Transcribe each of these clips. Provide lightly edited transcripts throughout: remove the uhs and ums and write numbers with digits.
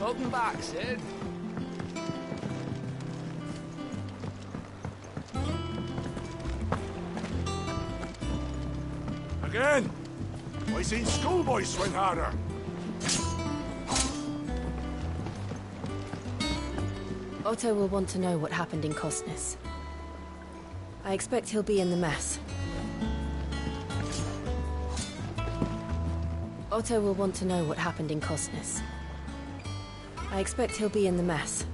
Welcome back, Sid. Again? I seen schoolboys swing harder. Otto will want to know what happened in Costness. I expect he'll be in the mess. Otto will want to know what happened in Costness. I expect he'll be in the mess.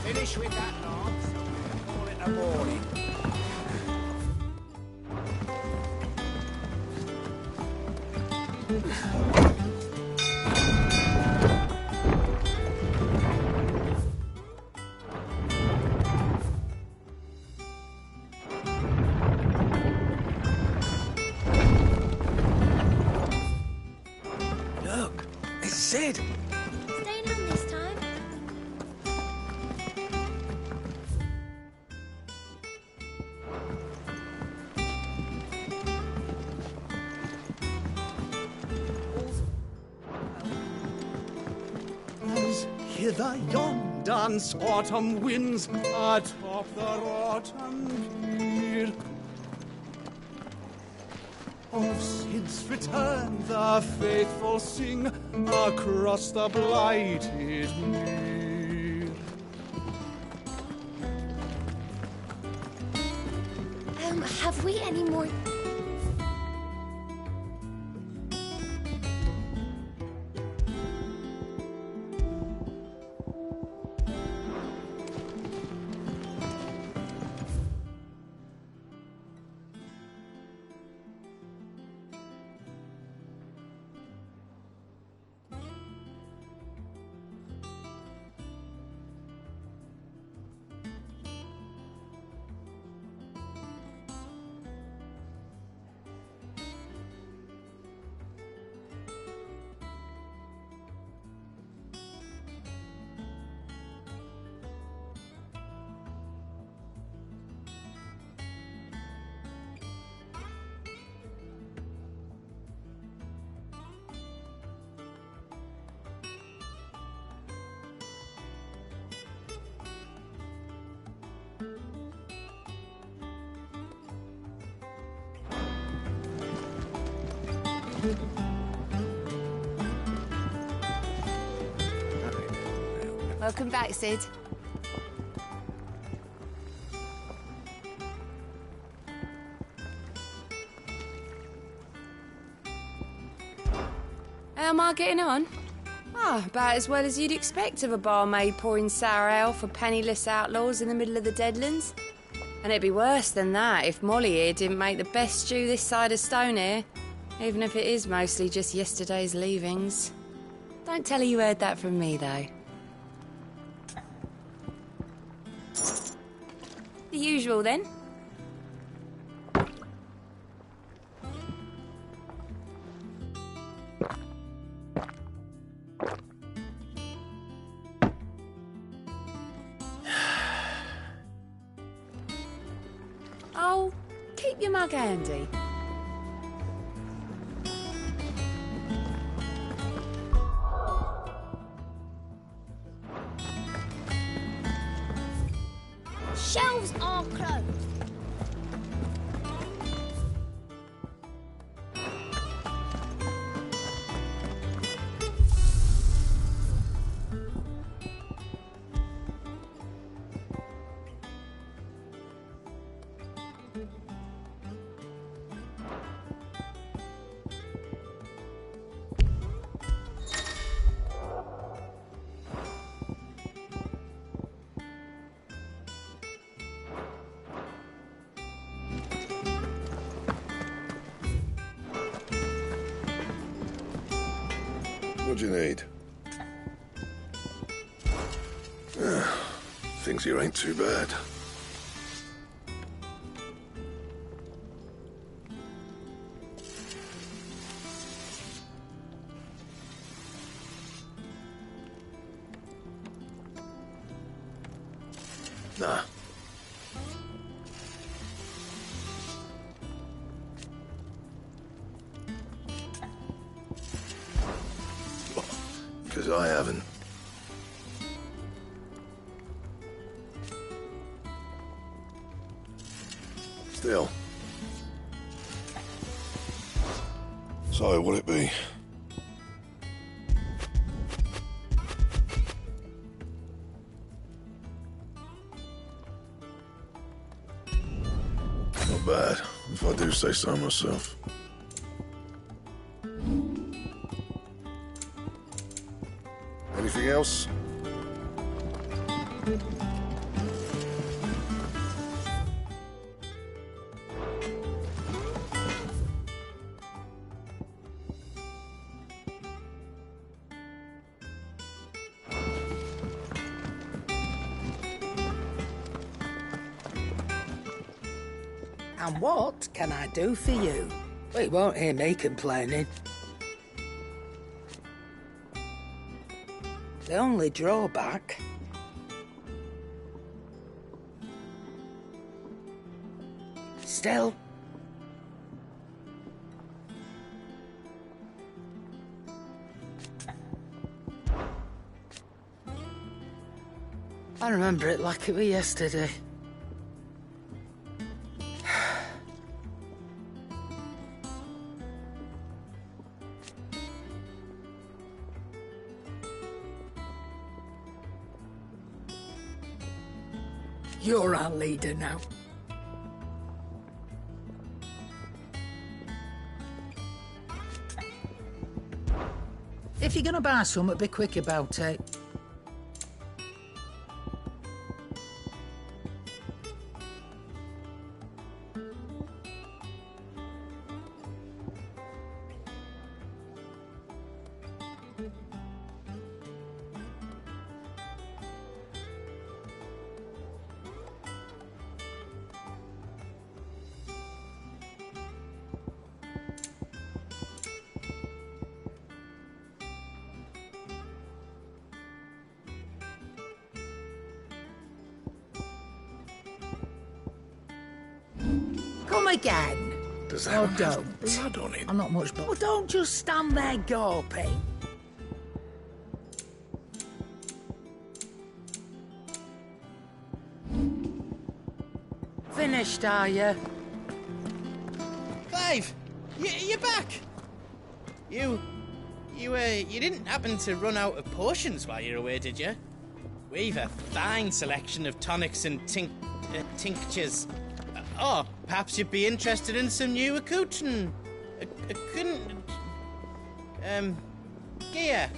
Finish with that, Lance. Call it a morning. Look, it's Sid. Staying home this time? As hither yon dance autumn winds atop the rotten pier. Of Sid's return the faithful sing across the blighted mere. Have we any more... Welcome back, Sid. How am I getting on? Ah, about as well as you'd expect of a barmaid pouring sour ale for penniless outlaws in the middle of the Deadlands. And it'd be worse than that if Molly here didn't make the best stew this side of Stonehair, even if it is mostly just yesterday's leavings. Don't tell her you heard that from me, though. The usual, then. Oh, keep your mug handy. Shelves are closed. What do you need? Things here ain't too bad. Nah. Because I haven't. Still. So, what'll it be? Not bad, if I do say so myself. Anything else? And what can I do for you? Well, you won't hear me complaining. The only drawback... Still... I remember it like it was yesterday. You're our leader now. If you're gonna buy something, be quick about it. Come again. Does Oh, that don't. have blood on it? I'm not much, but don't just stand there gawping. Finished, are you? Clive, you're back. You didn't happen to run out of potions while you're away, did you? We've a fine selection of tonics and tinctures. Oh, perhaps you'd be interested in some new accoutrement. Gear.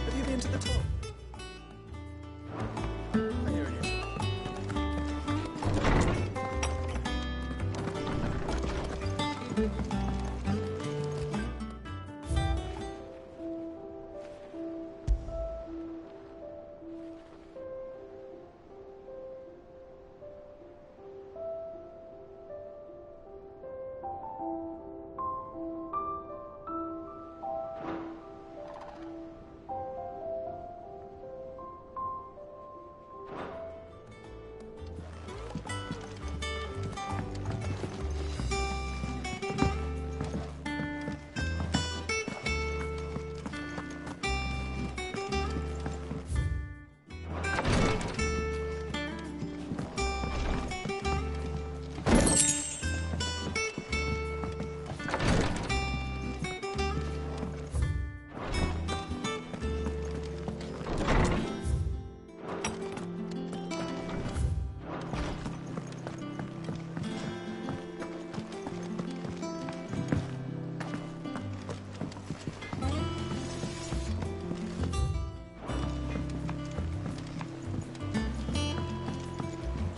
Have you been to the top? Here it is.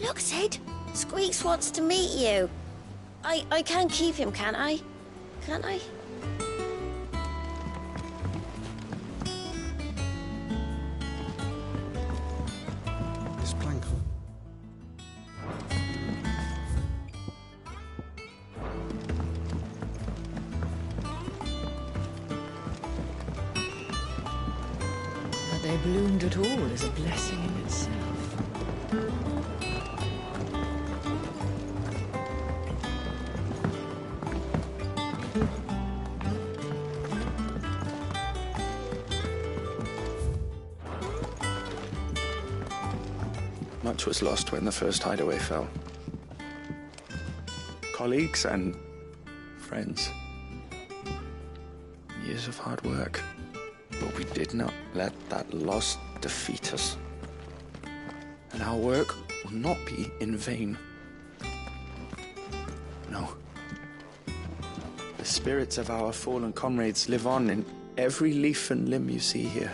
Look, Sid. Squeaks wants to meet you. I can't keep him, can I? Can't I? This plank. that they bloomed at all is a blessing in itself. Much was lost when the first hideaway fell. Colleagues and friends. Years of hard work. But we did not let that loss defeat us. And our work will not be in vain. No. The spirits of our fallen comrades live on in every leaf and limb you see here.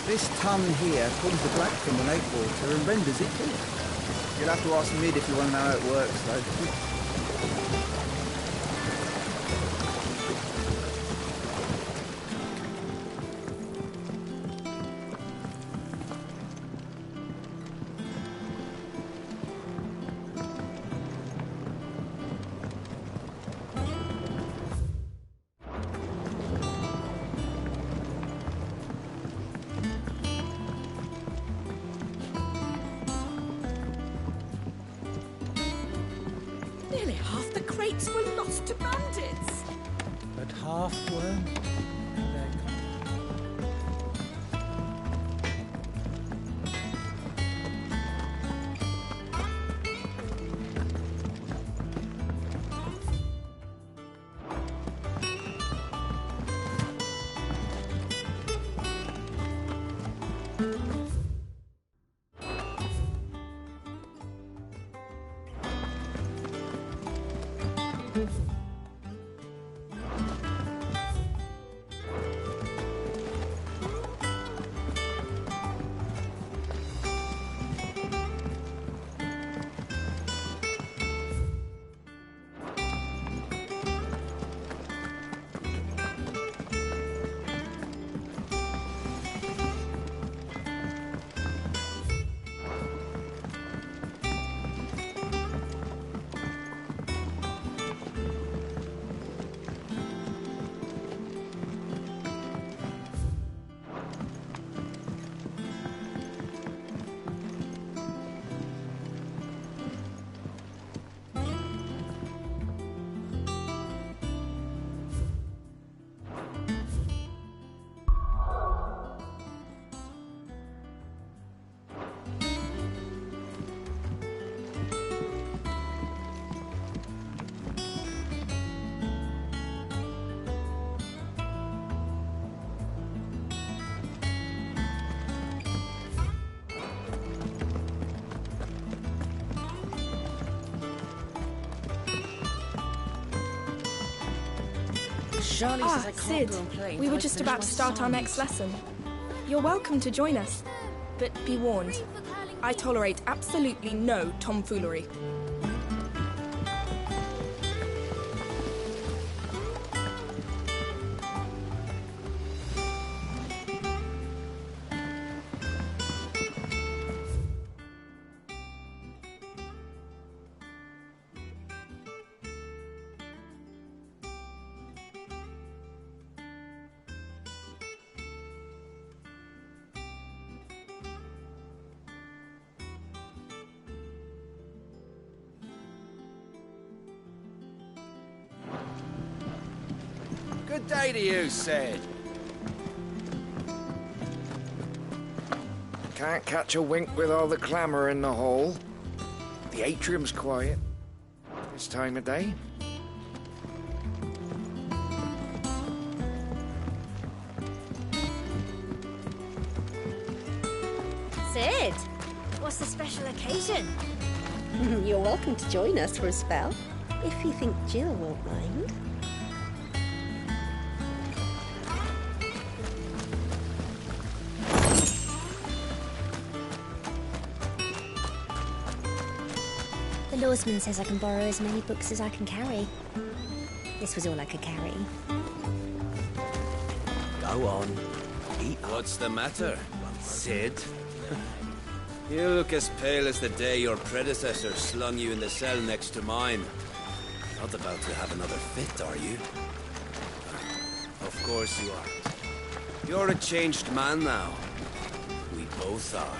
This ton here pulls the black from the lake water and renders it clear. You'll have to ask Mid if you want to know how it works, though. Nearly half the crates were lost to bandits. But half weren't. Charlie says I can't Sid, go and play. we were just about to start our next lesson. You're welcome to join us, but be warned, I tolerate absolutely no tomfoolery. Good day to you, Sid. Can't catch a wink with all the clamour in the hall. The atrium's quiet. This time of day. Sid, what's the special occasion? You're welcome to join us for a spell, if you think Jill won't mind. The lawsman says I can borrow as many books as I can carry. This was all I could carry. Go on. Eat. What's the matter, Sid? You look as pale as the day your predecessor slung you in the cell next to mine. Not about to have another fit, are you? Of course you are. You're a changed man now. We both are.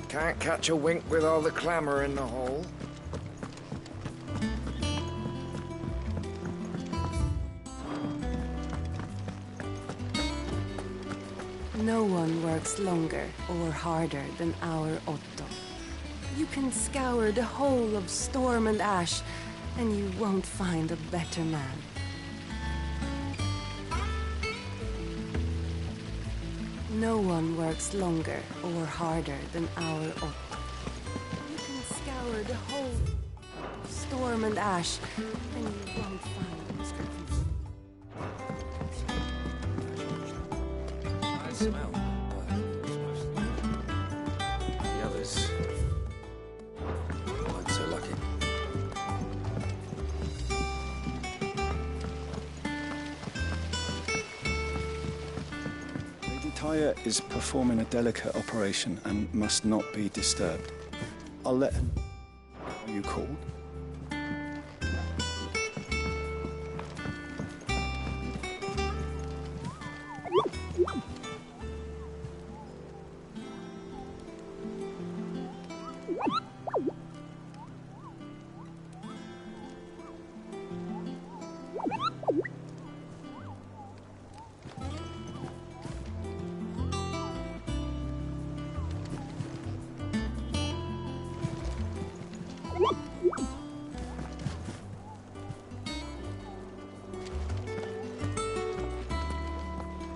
Can't catch a wink with all the clamour in the hall. No one works longer or harder than our Otto. You can scour the whole of Storm and Ash, and you won't find a better man. No one works longer or harder than our Otto. You can scour the whole of Storm and Ash, and you won't find a better man. I smell. The others weren't so lucky. Lady Tyre is performing a delicate operation and must not be disturbed. I'll let her know you called.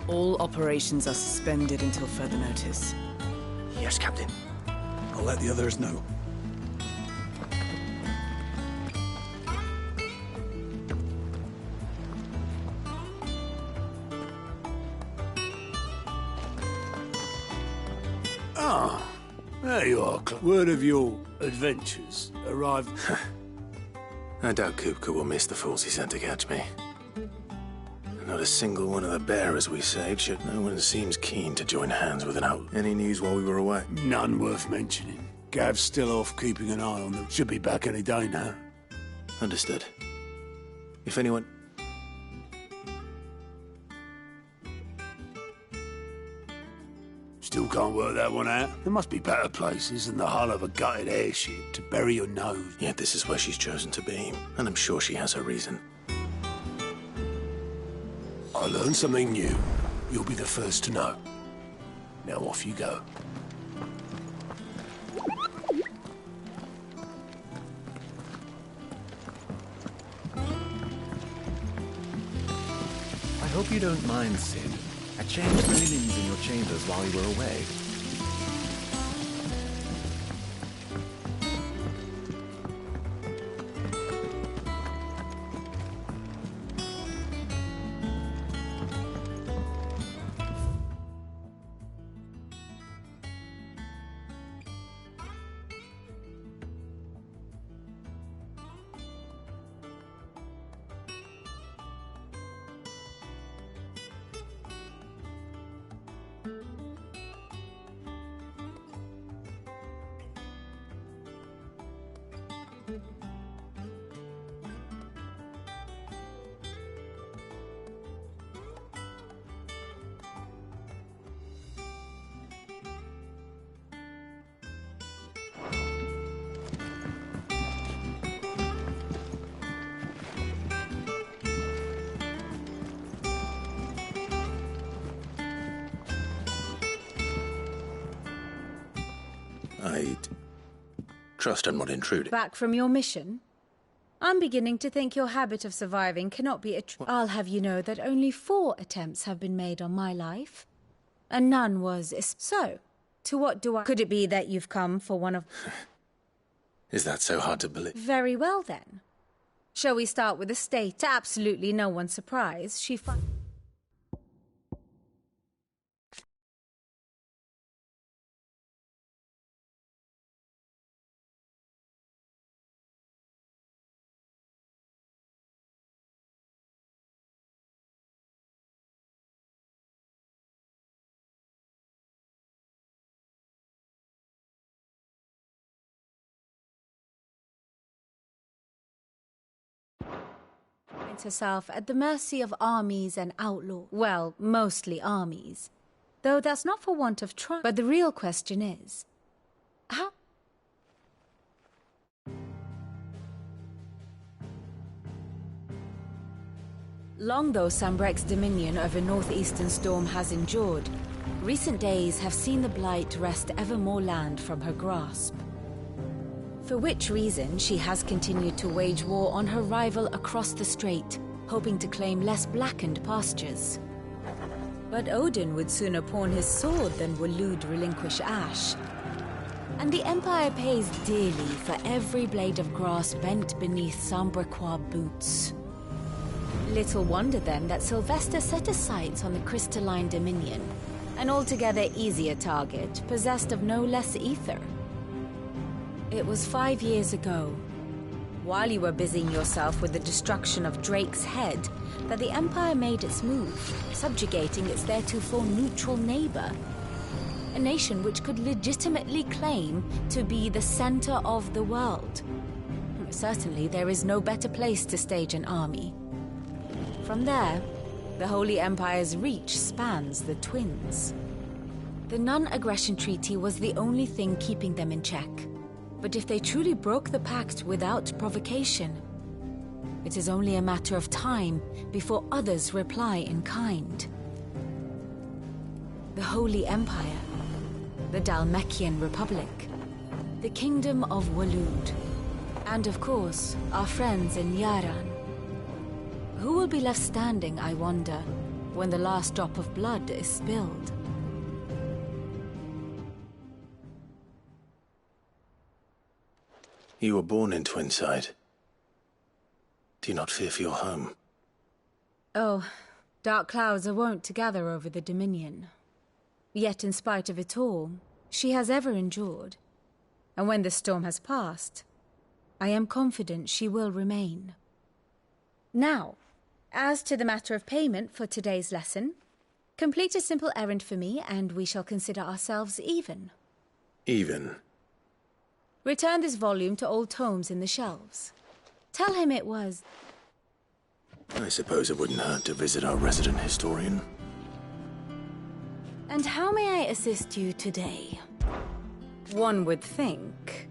All operations are suspended until further notice. Yes, Captain. I'll let the others know. Ah, there you are. Word of your adventures arrived. I doubt Kupka will miss the fools he sent to catch me. Not a single one of the bearers we saved, yet no one seems keen to join hands with an out. Any news while we were away? None worth mentioning. Gav's still off keeping an eye on them. Should be back any day now. Understood. If anyone... Still can't work that one out. There must be better places than the hull of a gutted airship to bury your nose. Yet this is where she's chosen to be, and I'm sure she has her reason. I learned something new. You'll be the first to know. Now off you go. I hope you don't mind, Sid. I changed the linens in your chambers while you were away. I'd trust I'm not intruding. Back from your mission? I'm beginning to think your habit of surviving cannot be I'll have you know that only 4 attempts have been made on my life, and none was so. To what do I... Could it be that you've come for one of... Is that so hard to believe? Very well, then. Shall we start with the state? To absolutely no one's surprise, she finds herself at the mercy of armies and outlaws. Well, mostly armies. Though that's not for want of trying. But the real question is, how... Long though Sambrek's dominion over northeastern Storm has endured, recent days have seen the Blight wrest ever more land from her grasp. For which reason she has continued to wage war on her rival across the strait, hoping to claim less blackened pastures. But Odin would sooner pawn his sword than Waloed relinquish Ash. And the Empire pays dearly for every blade of grass bent beneath Sambrequois boots. Little wonder then that Sylvester set his sights on the Crystalline Dominion, an altogether easier target, possessed of no less ether. It was 5 years ago, while you were busying yourself with the destruction of Drake's head, that the Empire made its move, subjugating its theretofore neutral neighbor. A nation which could legitimately claim to be the center of the world. Certainly, there is no better place to stage an army. From there, the Holy Empire's reach spans the Twins. The non-aggression treaty was the only thing keeping them in check. But if they truly broke the pact without provocation, it is only a matter of time before others reply in kind. The Holy Empire, the Dhalmekian Republic, the Kingdom of Waloed, and of course, our friends in Yaran. Who will be left standing, I wonder, when the last drop of blood is spilled? You were born in Twinside. Do you not fear for your home? Oh, dark clouds are wont to gather over the Dominion. Yet in spite of it all, she has ever endured. And when the storm has passed, I am confident she will remain. Now, as to the matter of payment for today's lesson, complete a simple errand for me and we shall consider ourselves even. Even? Return this volume to old tomes in the shelves. Tell him it was... I suppose it wouldn't hurt to visit our resident historian. And how may I assist you today? One would think...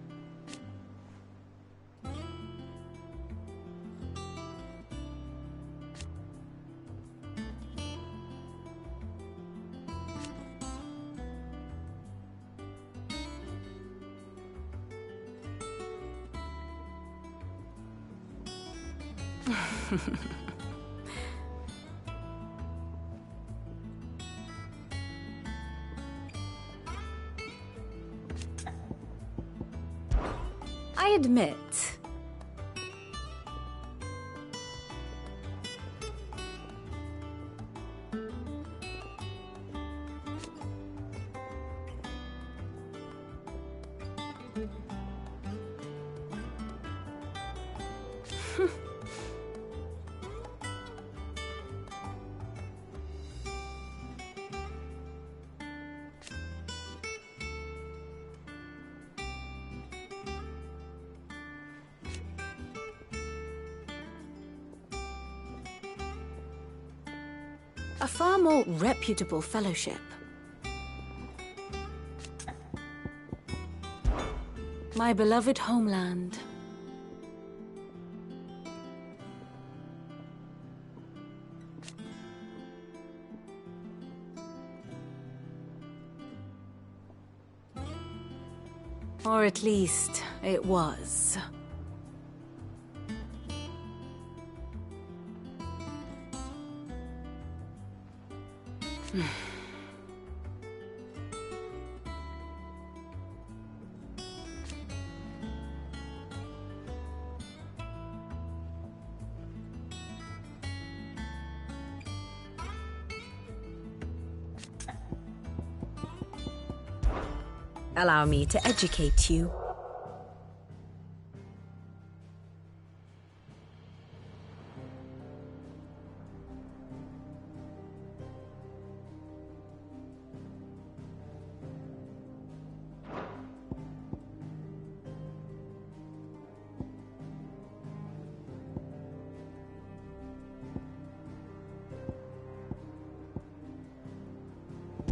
I admit... A far more reputable fellowship. My beloved homeland. Or at least, it was. Allow me to educate you.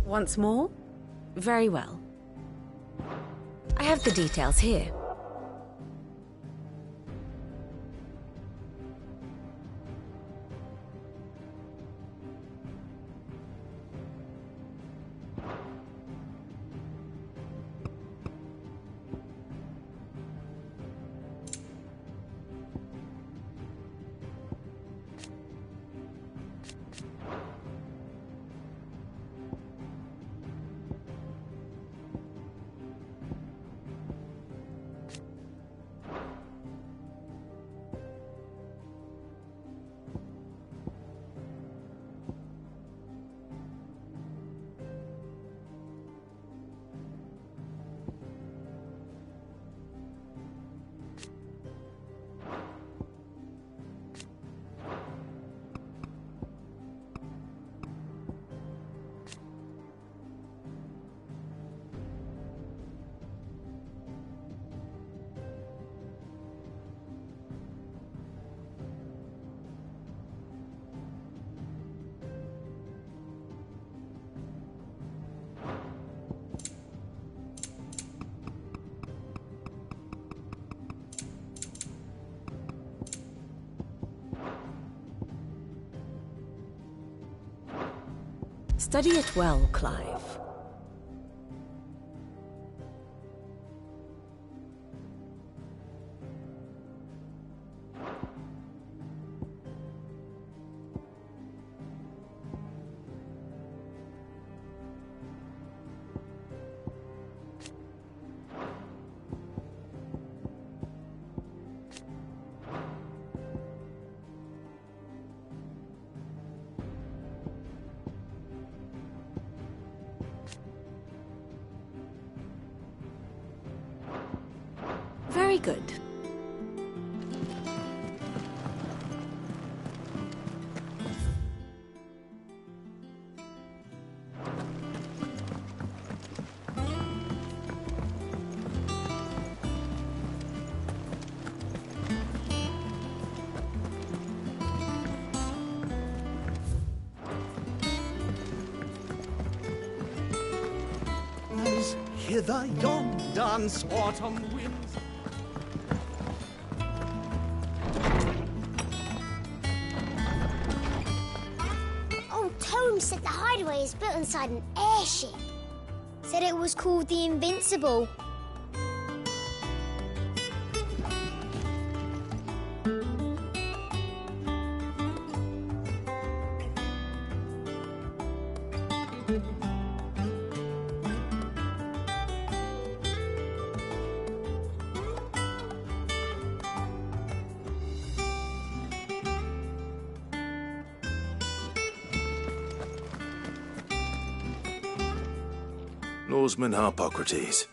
Once more? Very well. I have the details here. Study it well, Clive. Very good. As hither yon dance autumn winds. Holmes said the hideaway is built inside an airship. Said it was called the Invincible. Norseman Harpocrates.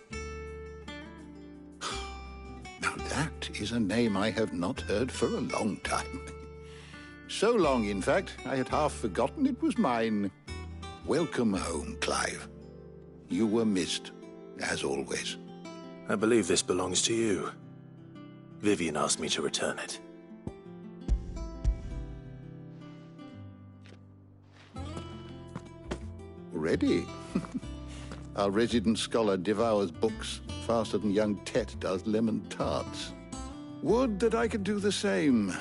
Now that is a name I have not heard for a long time. So long, in fact, I had half forgotten it was mine. Welcome home, Clive. You were missed, as always. I believe this belongs to you. Vivian asked me to return it. Ready? Our resident scholar devours books faster than young Tet does lemon tarts. Would that I could do the same.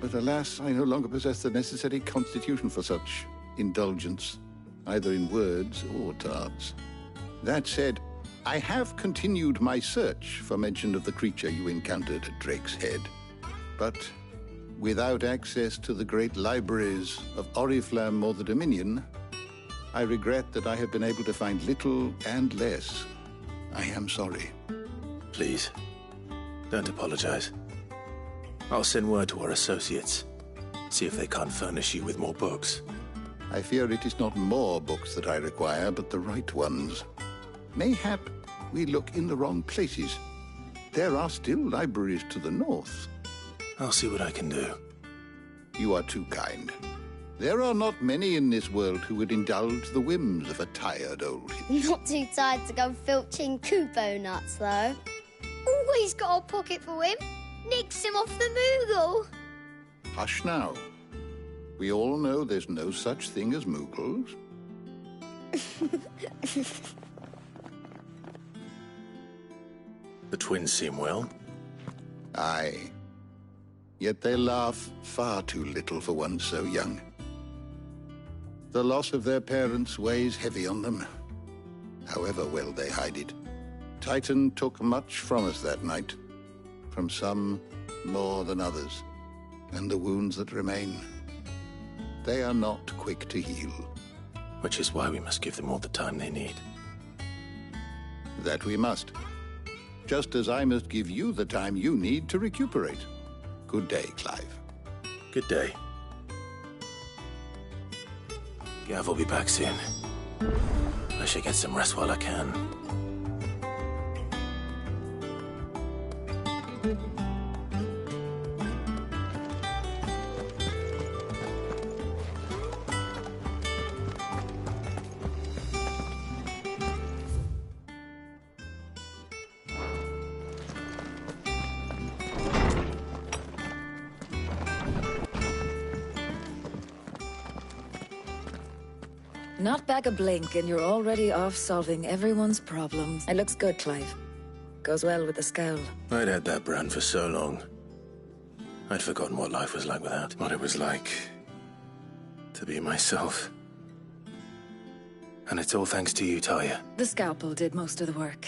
But alas, I no longer possess the necessary constitution for such indulgence, either in words or tarts. That said, I have continued my search for mention of the creature you encountered at Drake's Head. But without access to the great libraries of Oriflamme or the Dominion, I regret that I have been able to find little and less. I am sorry. Please, don't apologize. I'll send word to our associates. See if they can't furnish you with more books. I fear it is not more books that I require, but the right ones. Mayhap we look in the wrong places. There are still libraries to the north. I'll see what I can do. You are too kind. There are not many in this world who would indulge the whims of a tired old... Not too tired to go filching Kupo nuts, though. Always got a pocket for him. Nicks him off the Moogle. Hush now. We all know there's no such thing as Moogles. The twins seem well. Aye. Yet they laugh far too little for one so young. The loss of their parents weighs heavy on them, however well they hide it. Titan took much from us that night, from some more than others, and the wounds that remain, they are not quick to heal. Which is why we must give them all the time they need. That we must. Just as I must give you the time you need to recuperate. Good day, Clive. Good day. Gav will be back soon. I should get some rest while I can. Not back a blink, and you're already off solving everyone's problems. It looks good, Clive. Goes well with the scowl. I'd had that brand for so long. I'd forgotten what life was like without. What it was like to be myself. And it's all thanks to you, Talia. The scalpel did most of the work.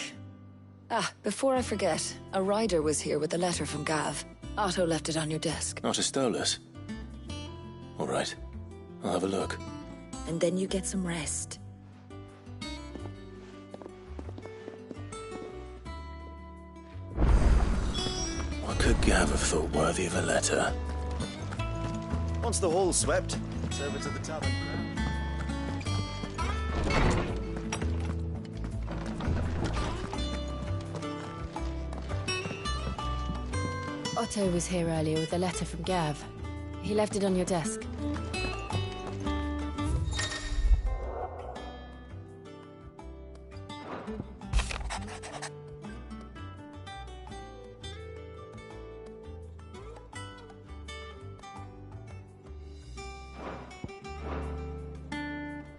Ah, before I forget, a rider was here with a letter from Gav. Otto left it on your desk. Not a Stolas. All right. I'll have a look. And then you get some rest. What could Gav have thought worthy of a letter? Once the hall's swept, it's over to the tavern. Otto was here earlier with a letter from Gav. He left it on your desk.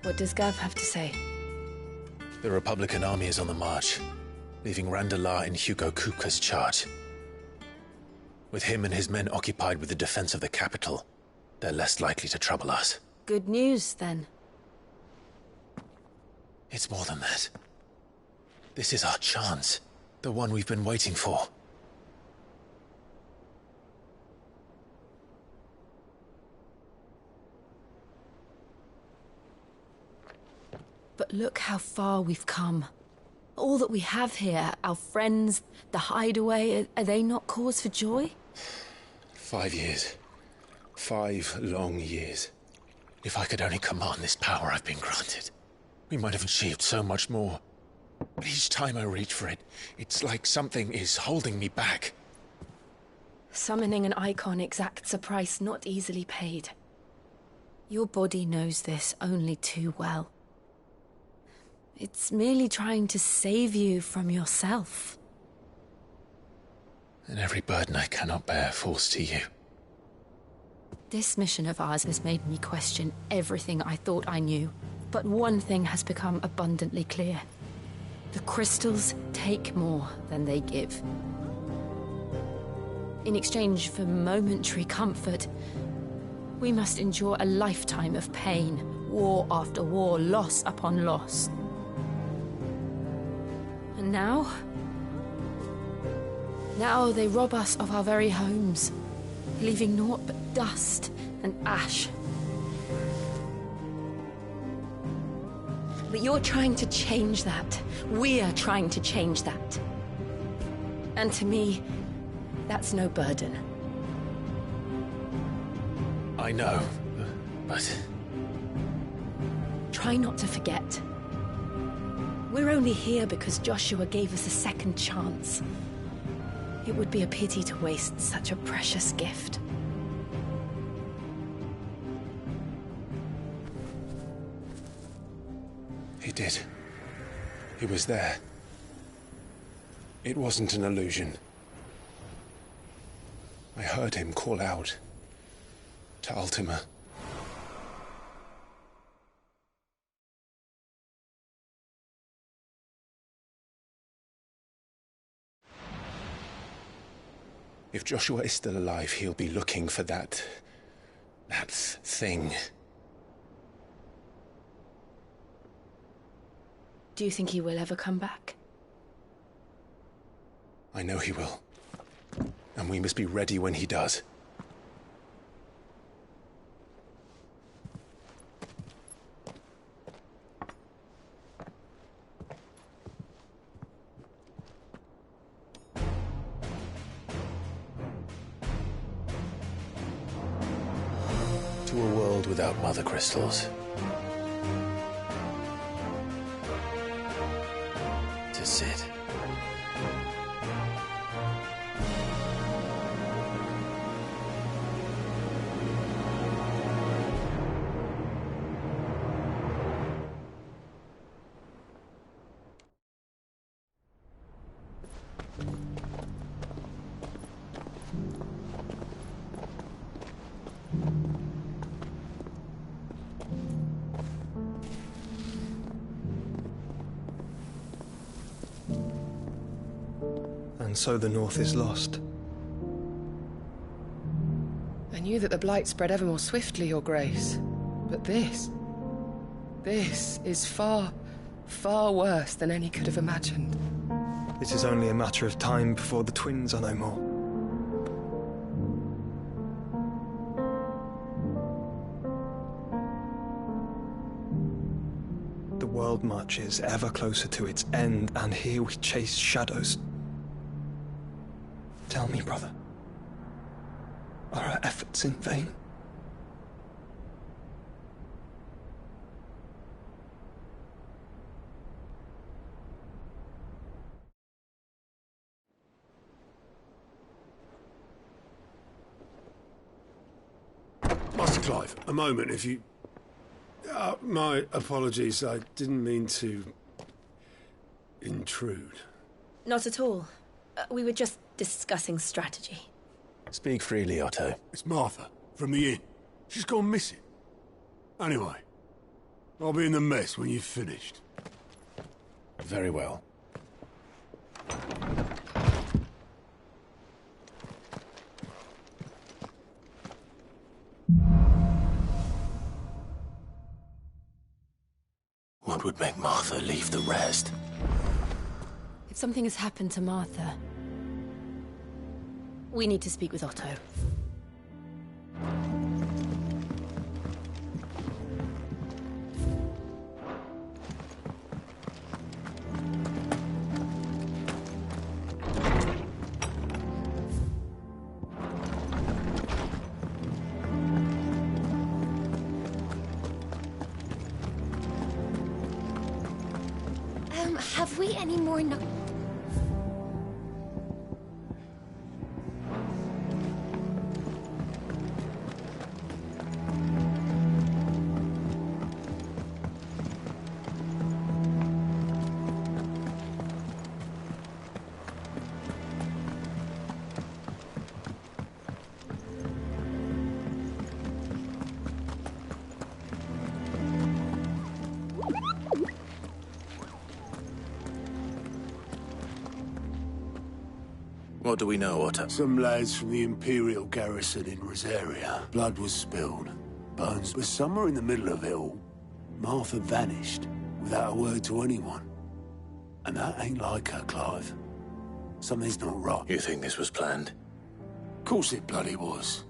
What does Gav have to say? The Republican army is on the march, leaving Randalar in Hugo Kupka's charge. With him and his men occupied with the defense of the capital, they're less likely to trouble us. Good news, then. It's more than that. This is our chance. The one we've been waiting for. But look how far we've come. All that we have here, our friends, the hideaway, are they not cause for joy? 5 years. 5 long years. If I could only command this power I've been granted, we might have achieved so much more. But each time I reach for it, it's like something is holding me back. Summoning an icon exacts a price not easily paid. Your body knows this only too well. It's merely trying to save you from yourself. And every burden I cannot bear falls to you. This mission of ours has made me question everything I thought I knew. But one thing has become abundantly clear. The crystals take more than they give. In exchange for momentary comfort, we must endure a lifetime of pain, war after war, loss upon loss. And now they rob us of our very homes, leaving naught but dust and ash. But you're trying to change that. We're trying to change that. And to me, that's no burden. I know, but... Try not to forget. We're only here because Joshua gave us a second chance. It would be a pity to waste such a precious gift. He did. He was there. It wasn't an illusion. I heard him call out to Ultima. If Joshua is still alive, he'll be looking for that thing. Do you think he will ever come back? I know he will. And we must be ready when he does. To a world without mother crystals. To Cid. And so the North is lost. I knew that the Blight spread ever more swiftly, Your Grace. But this is far, far worse than any could have imagined. It is only a matter of time before the twins are no more. The world marches ever closer to its end, and here we chase shadows. Tell me, brother, are our efforts in vain? Master Clive, a moment, if you... my apologies, I didn't mean to... intrude. Not at all. We were just discussing strategy. Speak freely, Otto. It's Martha, from the inn. She's gone missing. Anyway, I'll be in the mess when you've finished. Very well. What would make Martha leave the rest? If something has happened to Martha, we need to speak with Otto. Have we any more What do we know, Otto? Some lads from the Imperial garrison in Rosaria. Blood was spilled. Bones. But somewhere in the middle of it all, Martha vanished without a word to anyone. And that ain't like her, Clive. Something's not right. You think this was planned? Of course it bloody was.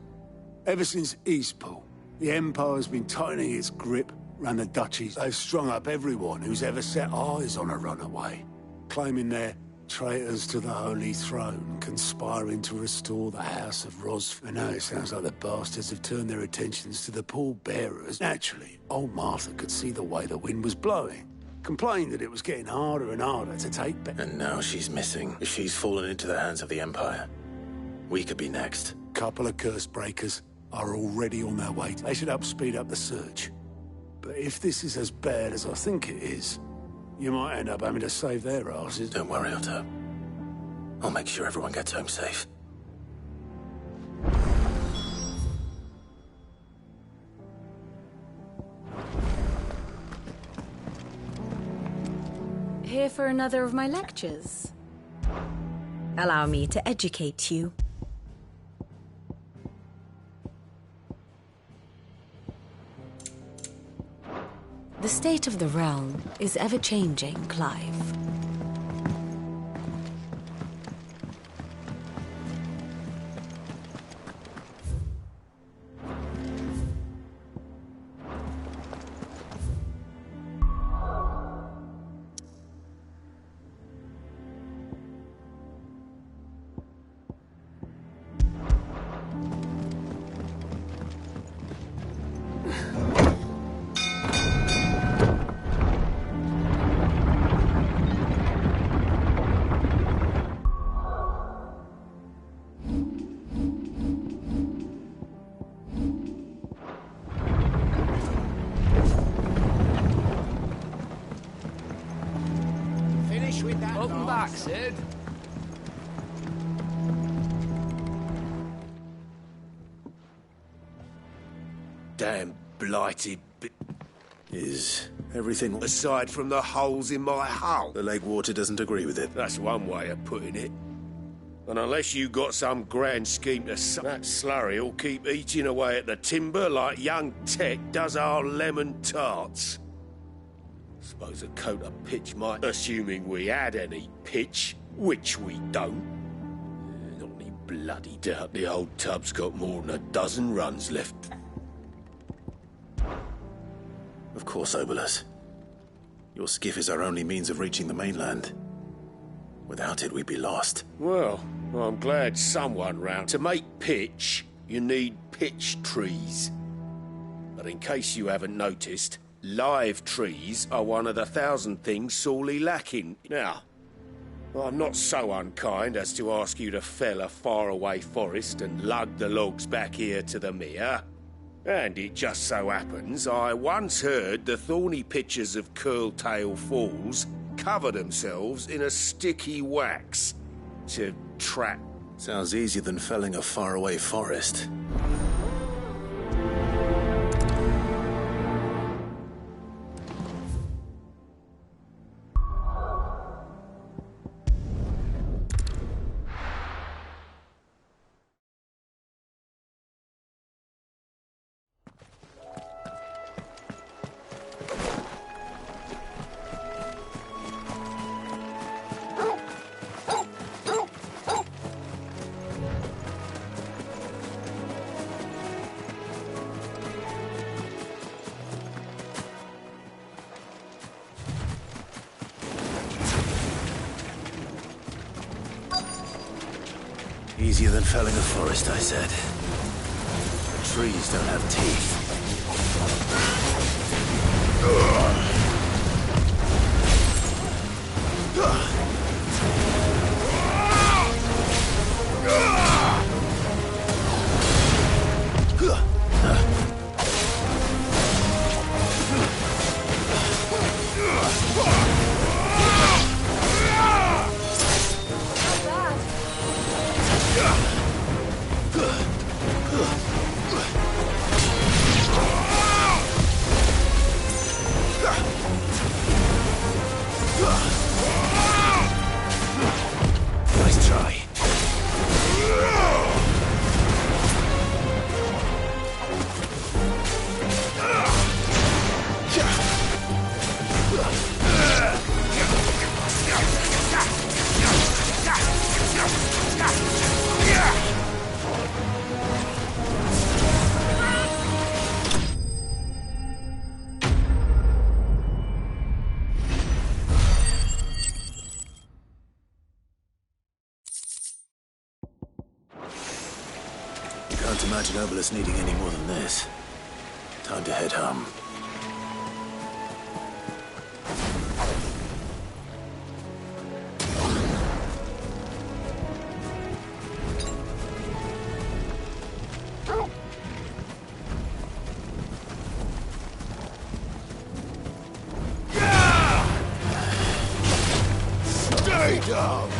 Ever since Eastpool, the Empire's been tightening its grip around the duchies. They've strung up everyone who's ever set eyes on a runaway, claiming they're traitors to the Holy Throne, conspiring to restore the House of Ros. And now it sounds like the bastards have turned their attentions to the pallbearers. Naturally, old Martha could see the way the wind was blowing. Complained that it was getting harder and harder to take back. And now she's missing. If she's fallen into the hands of the Empire, we could be next. Couple of curse breakers are already on their way. They should help speed up the search. But if this is as bad as I think it is, you might end up having to save their asses. Don't worry, Otto. I'll make sure everyone gets home safe. Here for another of my lectures? Allow me to educate you. The state of the realm is ever-changing, Clive. Welcome back, Sid. Damn blighted Is everything... aside from the holes in my hull? The lake water doesn't agree with it. That's one way of putting it. And unless you got some grand scheme to... that slurry will keep eating away at the timber like young Tech does our lemon tarts. Suppose a coat of pitch might... assuming we had any pitch, which we don't. Not any bloody doubt the old tub's got more than a dozen runs left. Of course, Obolus. Your skiff is our only means of reaching the mainland. Without it, we'd be lost. Well, I'm glad someone round. To make pitch, you need pitch trees. But in case you haven't noticed, live trees are one of the 1,000 things sorely lacking. Now, I'm not so unkind as to ask you to fell a faraway forest and lug the logs back here to the mere. And it just so happens I once heard the thorny pitchers of Curltail Falls cover themselves in a sticky wax to trap. Sounds easier than felling a faraway forest. Easier than felling a forest, I said. The trees don't have teeth. imagine Obelus needing any more than this. Time to head home. Stay down!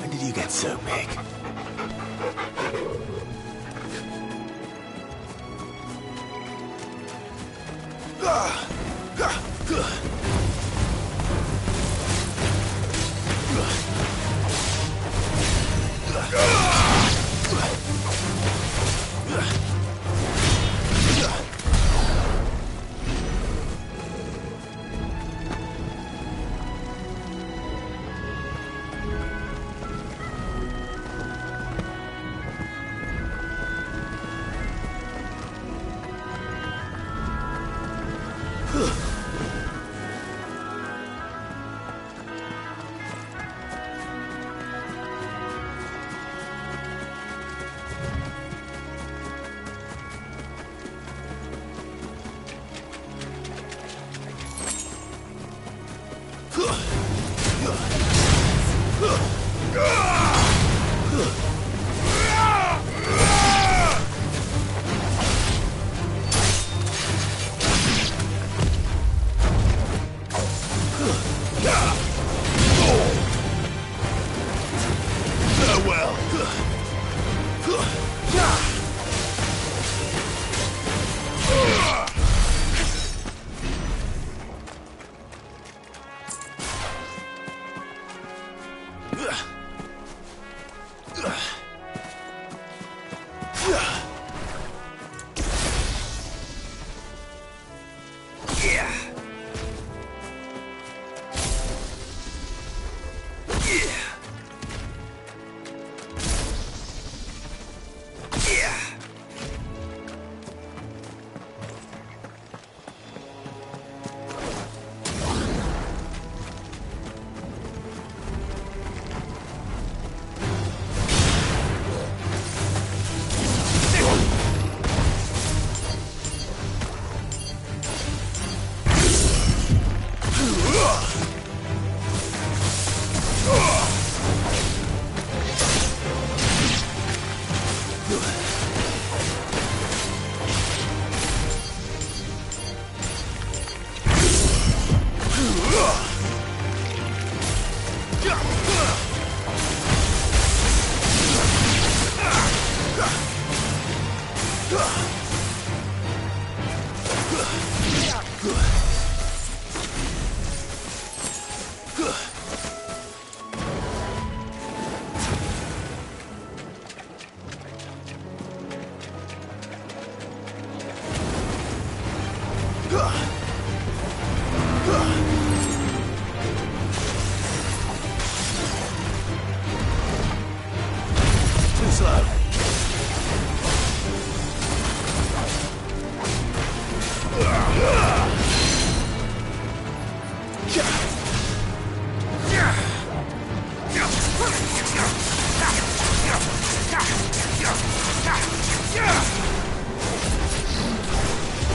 When did you get so big?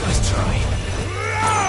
Nice try.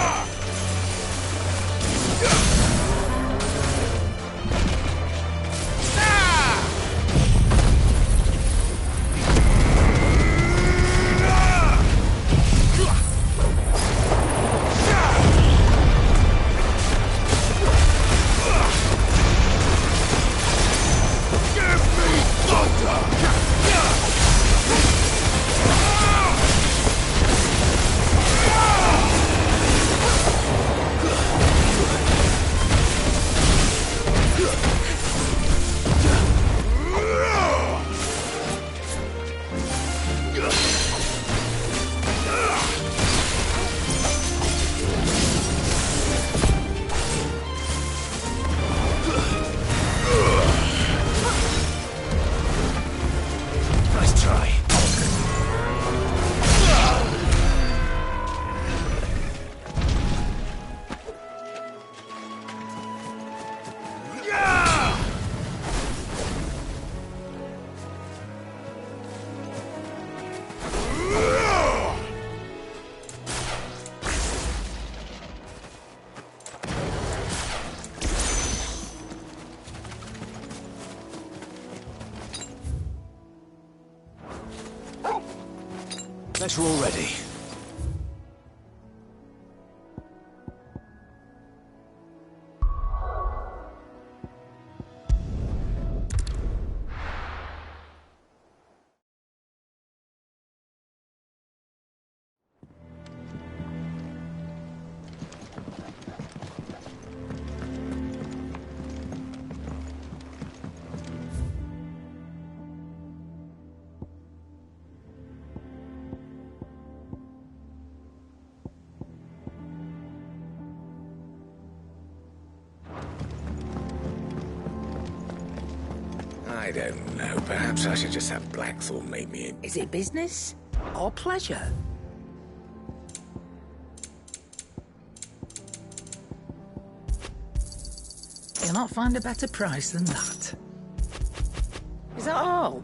letter already. I don't know. Perhaps I should just have Blackthorn meet me in. Is it business or pleasure? You'll not find a better price than that. Is that all?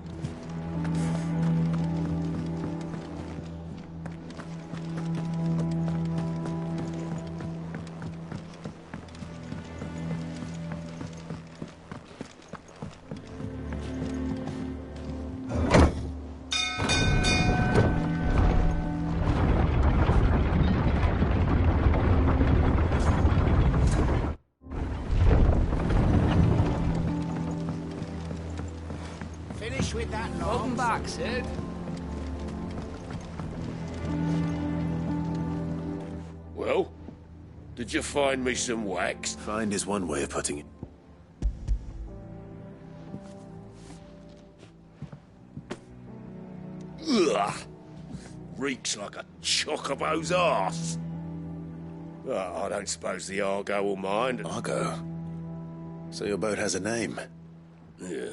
With that long. Welcome back, Sid. Well, did you find me some wax? Find is one way of putting it. Ugh! Reeks like a chocobo's arse. Oh, I don't suppose the Argo will mind. Argo? So your boat has a name? Yeah.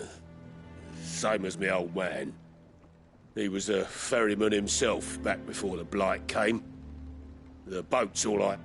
Same as me old man. He was a ferryman himself back before the Blight came. The boat's all right.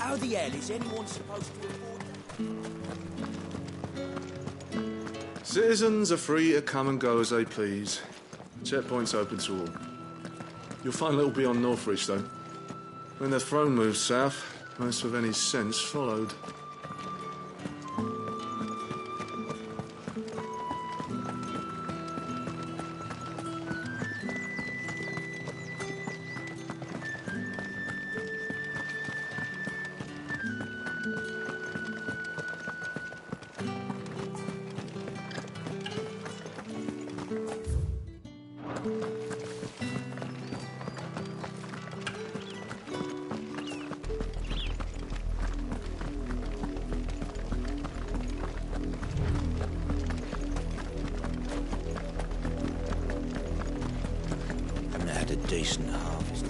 How the hell is anyone supposed to afford that? Citizens are free to come and go as they please. Checkpoint's open to all. You'll find little beyond Northridge, though. When the throne moved south, most of any sense followed. Had a decent harvest.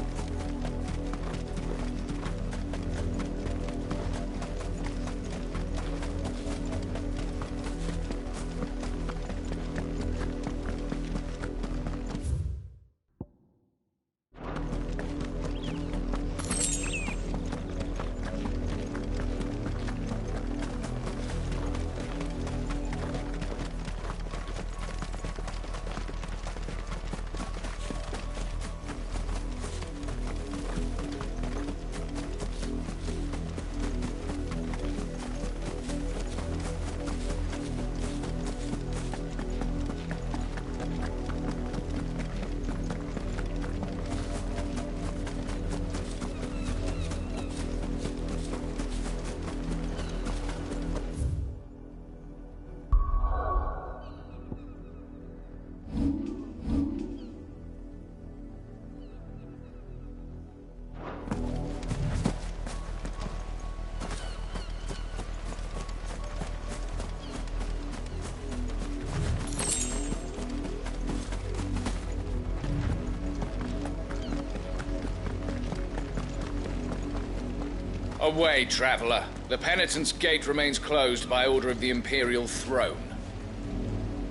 Away, traveller. The Penitent's Gate remains closed by order of the Imperial Throne.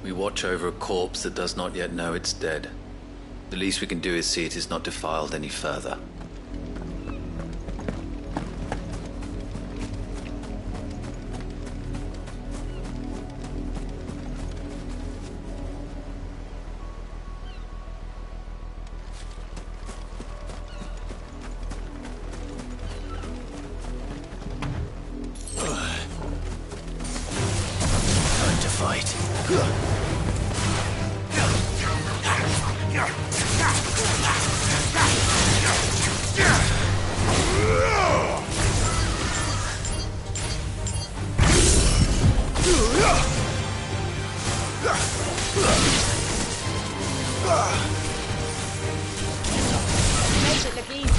We watch over a corpse that does not yet know it's dead. The least we can do is see it is not defiled any further. Make it look easy.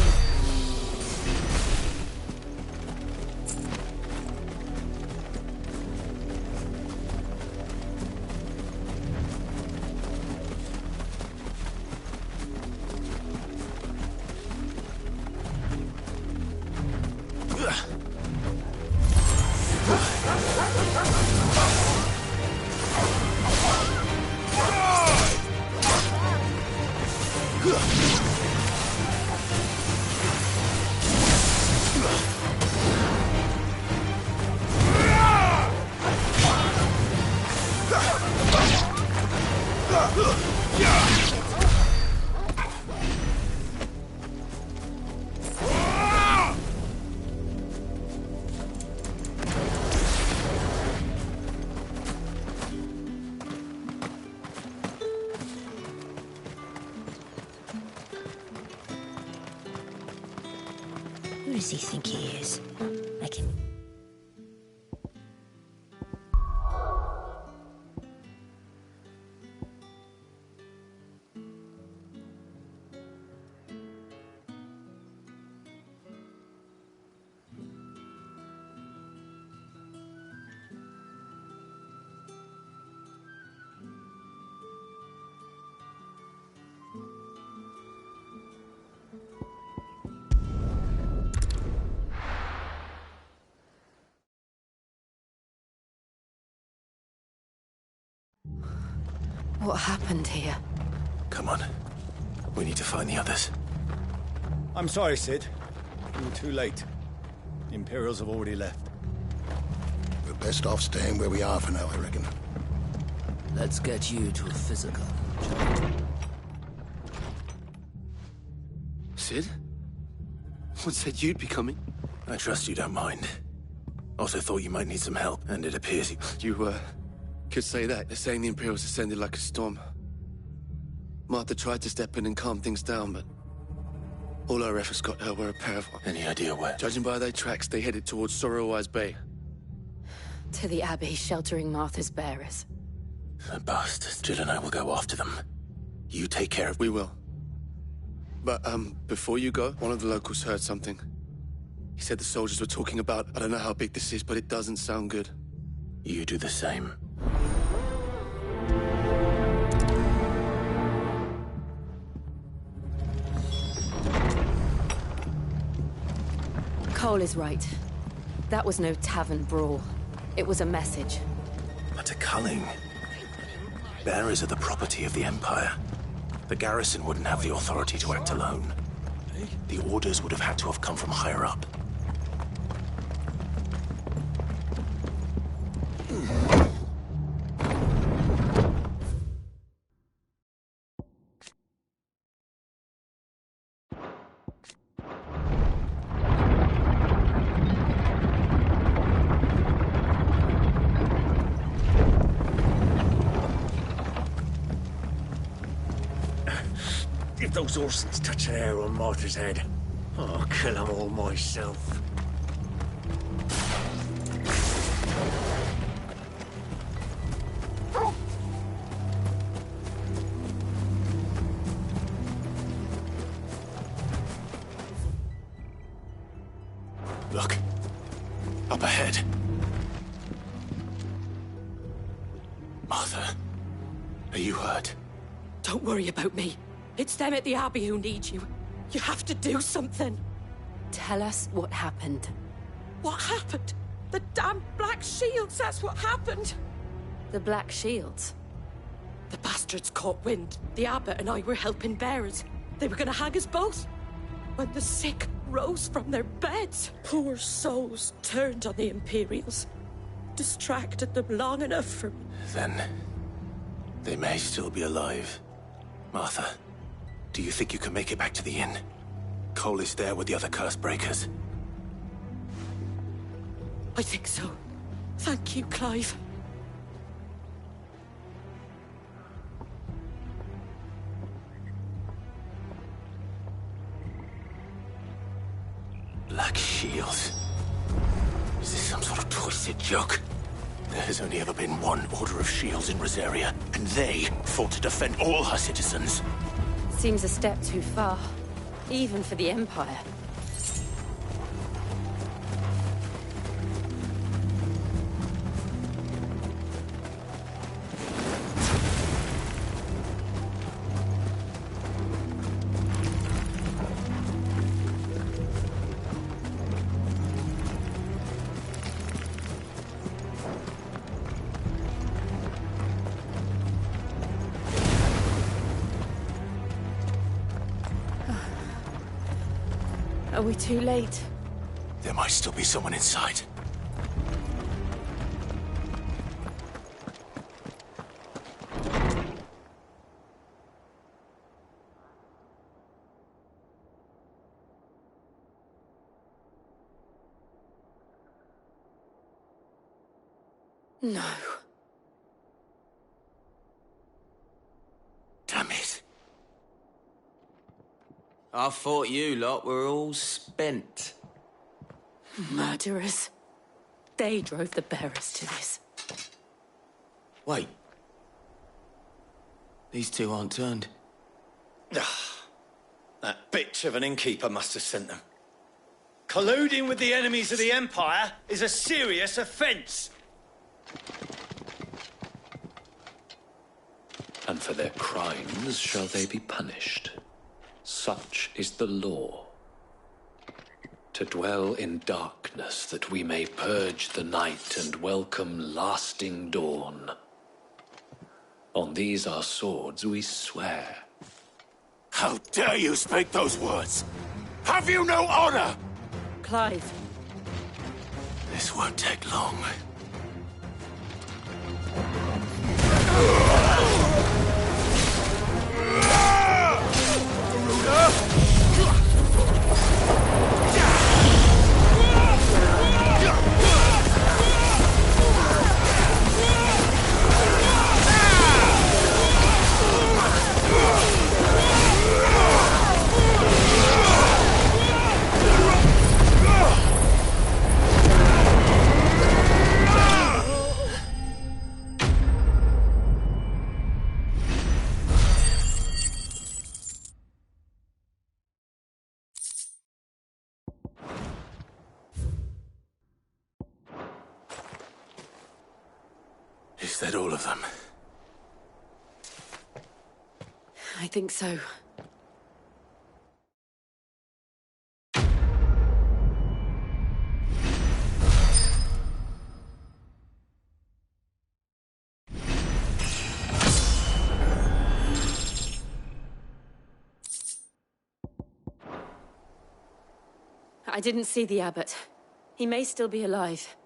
Who does he think he is? I can... What happened here? Come on. We need to find the others. I'm sorry, Sid. You were too late. The Imperials have already left. We're best off staying where we are for now, I reckon. Let's get you to a physical. Sid? What said you'd be coming? I trust you don't mind. Also thought you might need some help, and it appears you could say that. They're saying the Imperials descended like a storm. Martha tried to step in and calm things down, but all our efforts got her were a pair of... Any idea where? Judging by their tracks, they headed towards Sorrowwise Bay. To the Abbey sheltering Martha's bearers. The bastards. Jill and I will go after them. You take care of... We will. But, before you go, one of the locals heard something. He said the soldiers were talking about... I don't know how big this is, but it doesn't sound good. You do the same. Cole is right. That was no tavern brawl. It was a message. But a culling. Bearers are the property of the Empire. The garrison wouldn't have the authority to act alone. The orders would have had to have come from higher up. If those Orsons touch an arrow on Martha's head, I'll kill them all myself. Look. Up ahead. Martha, are you hurt? Don't worry about me. It's them at the Abbey who need you. You have to do something. Tell us what happened. What happened? The damn Black Shields, that's what happened. The Black Shields? The bastards caught wind. The abbot and I were helping bearers. They were gonna hang us both. When the sick rose from their beds, poor souls turned on the Imperials. Distracted them long enough from... Then... they may still be alive. Martha, do you think you can make it back to the inn? Cole is there with the other curse breakers. I think so. Thank you, Clive. Black Shields. Is this some sort of twisted joke? There has only ever been one Order of Shields in Rosaria, and they fought to defend all her citizens. Seems a step too far, even for the Empire. Are we too late? There might still be someone inside. No. Damn it. I thought you lot were all spent. Murderers. They drove the bearers to this. Wait. These two aren't turned. That bitch of an innkeeper must have sent them. Colluding with the enemies of the Empire is a serious offence. And for their crimes shall they be punished. Such is the law. To dwell in darkness that we may purge the night and welcome lasting dawn. On these our swords we swear. How dare you speak those words? Have you no honor? Clive, This won't take long. Is that all of them? I think so. I didn't see the abbot. He may still be alive.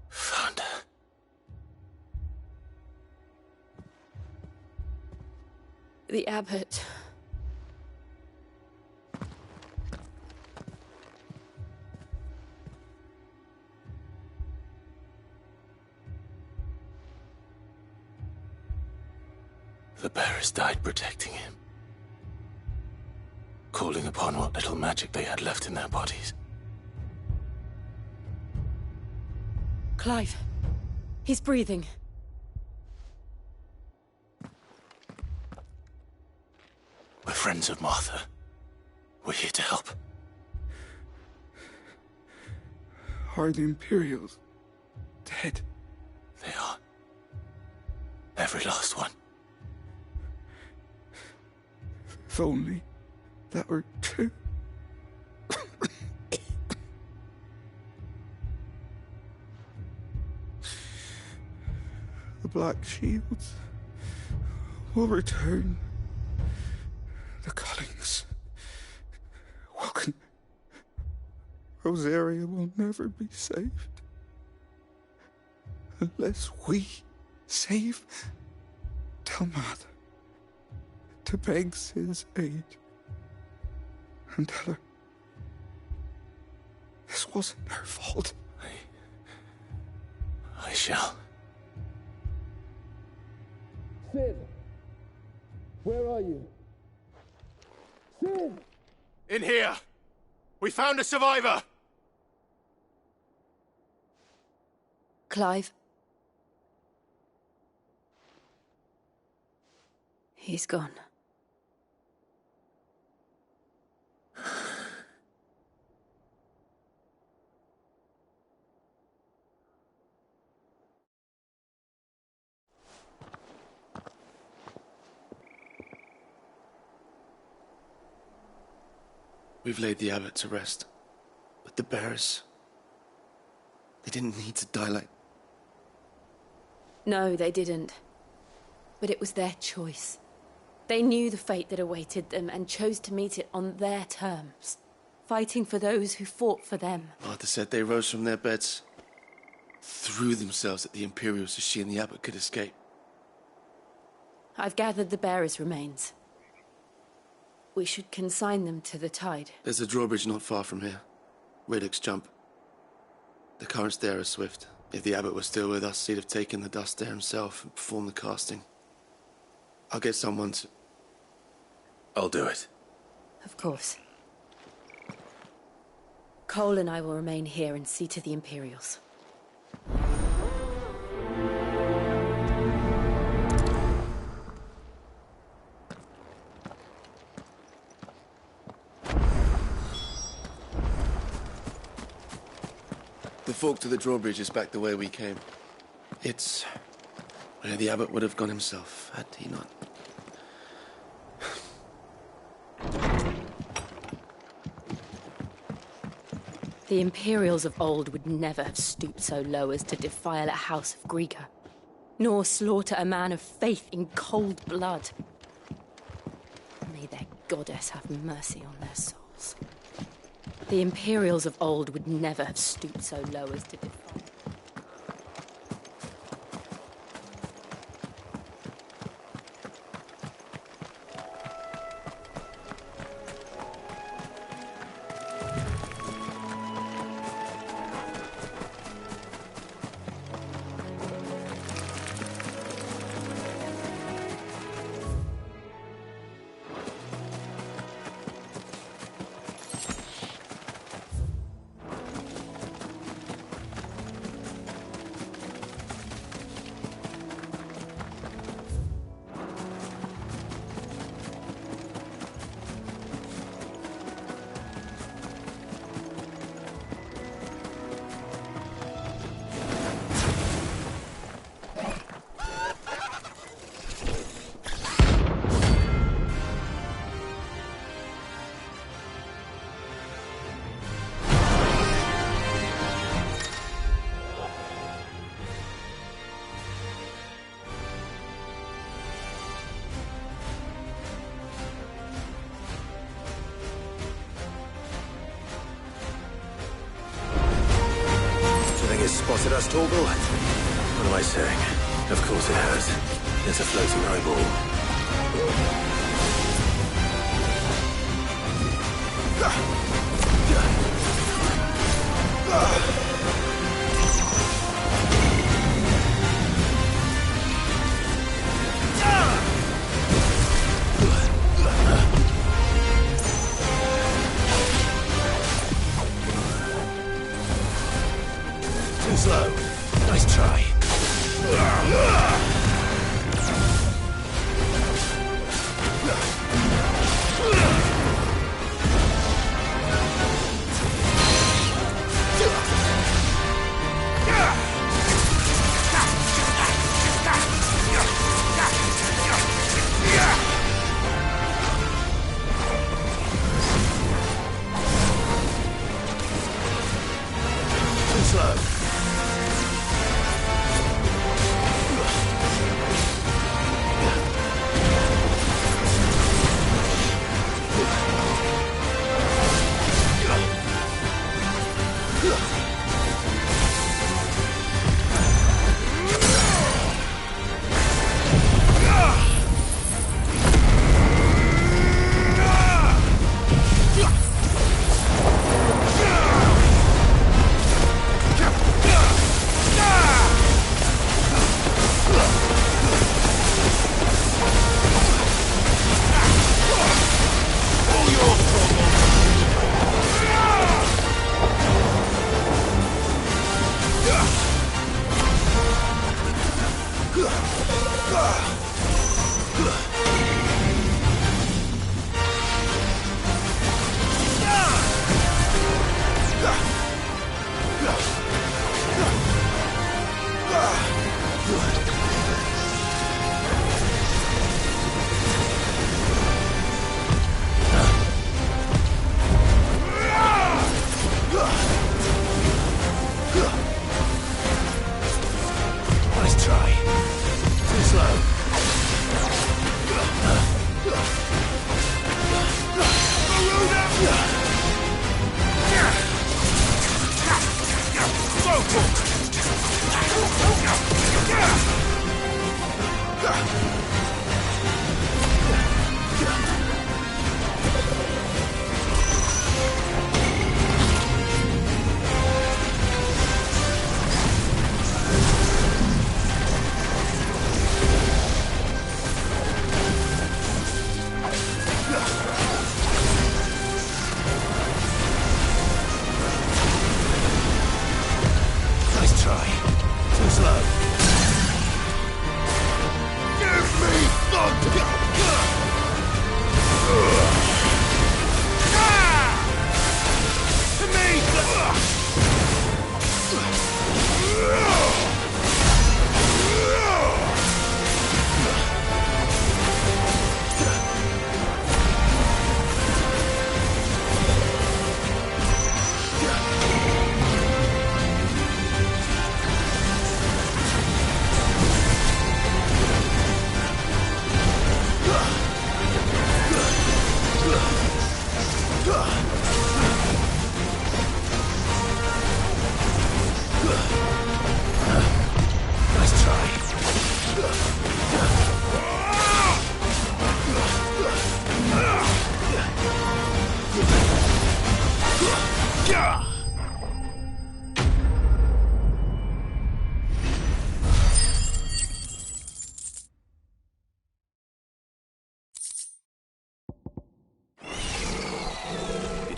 Found her. The abbot. The bearers died protecting him. Calling upon what little magic they had left in their bodies. Clive. He's breathing. We're friends of Martha. We're here to help. Are the Imperials dead? They are. Every last one. If only that were true. The Black Shields will return. The Cullings. Welcome. Rosaria will never be saved. Unless we save Telmada. To beg his aid. And tell her this wasn't her fault. I shall. Sid! Where are you? Sid! In here! We found a survivor! Clive. He's gone. We've laid the abbot to rest. But the bearers... they didn't need to die like... No, they didn't. But it was their choice. They knew the fate that awaited them and chose to meet it on their terms, fighting for those who fought for them. Martha said they rose from their beds, threw themselves at the Imperials so she and the abbot could escape. I've gathered the bearers' remains. We should consign them to the tide. There's a drawbridge not far from here. Radix Jump. The currents there are swift. If the abbot was still with us, he'd have taken the dust there himself and performed the casting. I'll get someone to... I'll do it. Of course. Cole and I will remain here and see to the Imperials. The fork to the drawbridge is back the way we came. It's where the abbot would have gone himself, had he not. The Imperials of old would never have stooped so low as to defile a house of Greeka, nor slaughter a man of faith in cold blood. May their goddess have mercy on their souls. The Imperials of old would never have stooped so low as to defile... Spotted us, Torgal? What am I saying? Of course it has. It's a floating eyeball. Too slow. Nice try. Too slow.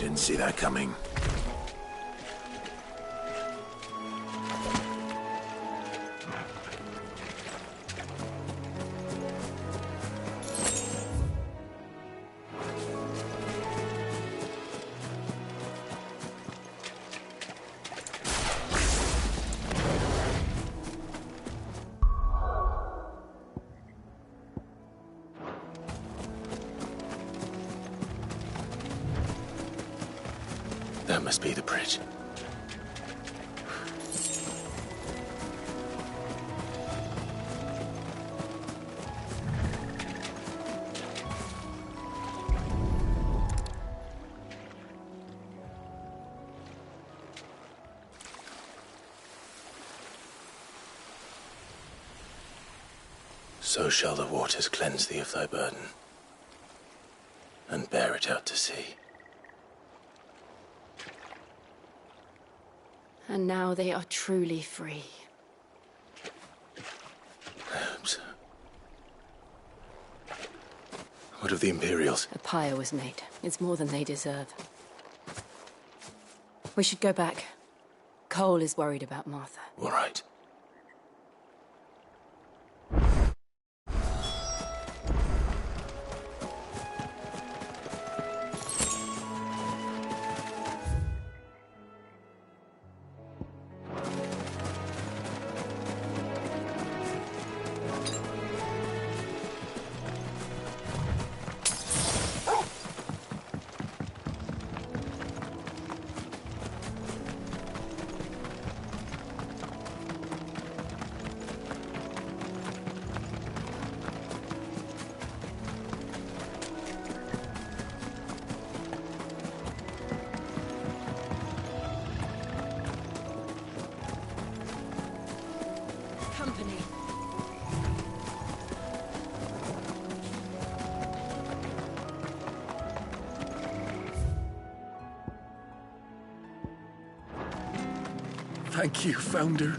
Didn't see that coming. That must be the bridge. So shall the waters cleanse thee of thy burden, and bear it out to sea. And now they are truly free. I hope so. What of the Imperials? A pyre was made. It's more than they deserve. We should go back. Cole is worried about Martha. All right. Thank you, Founder.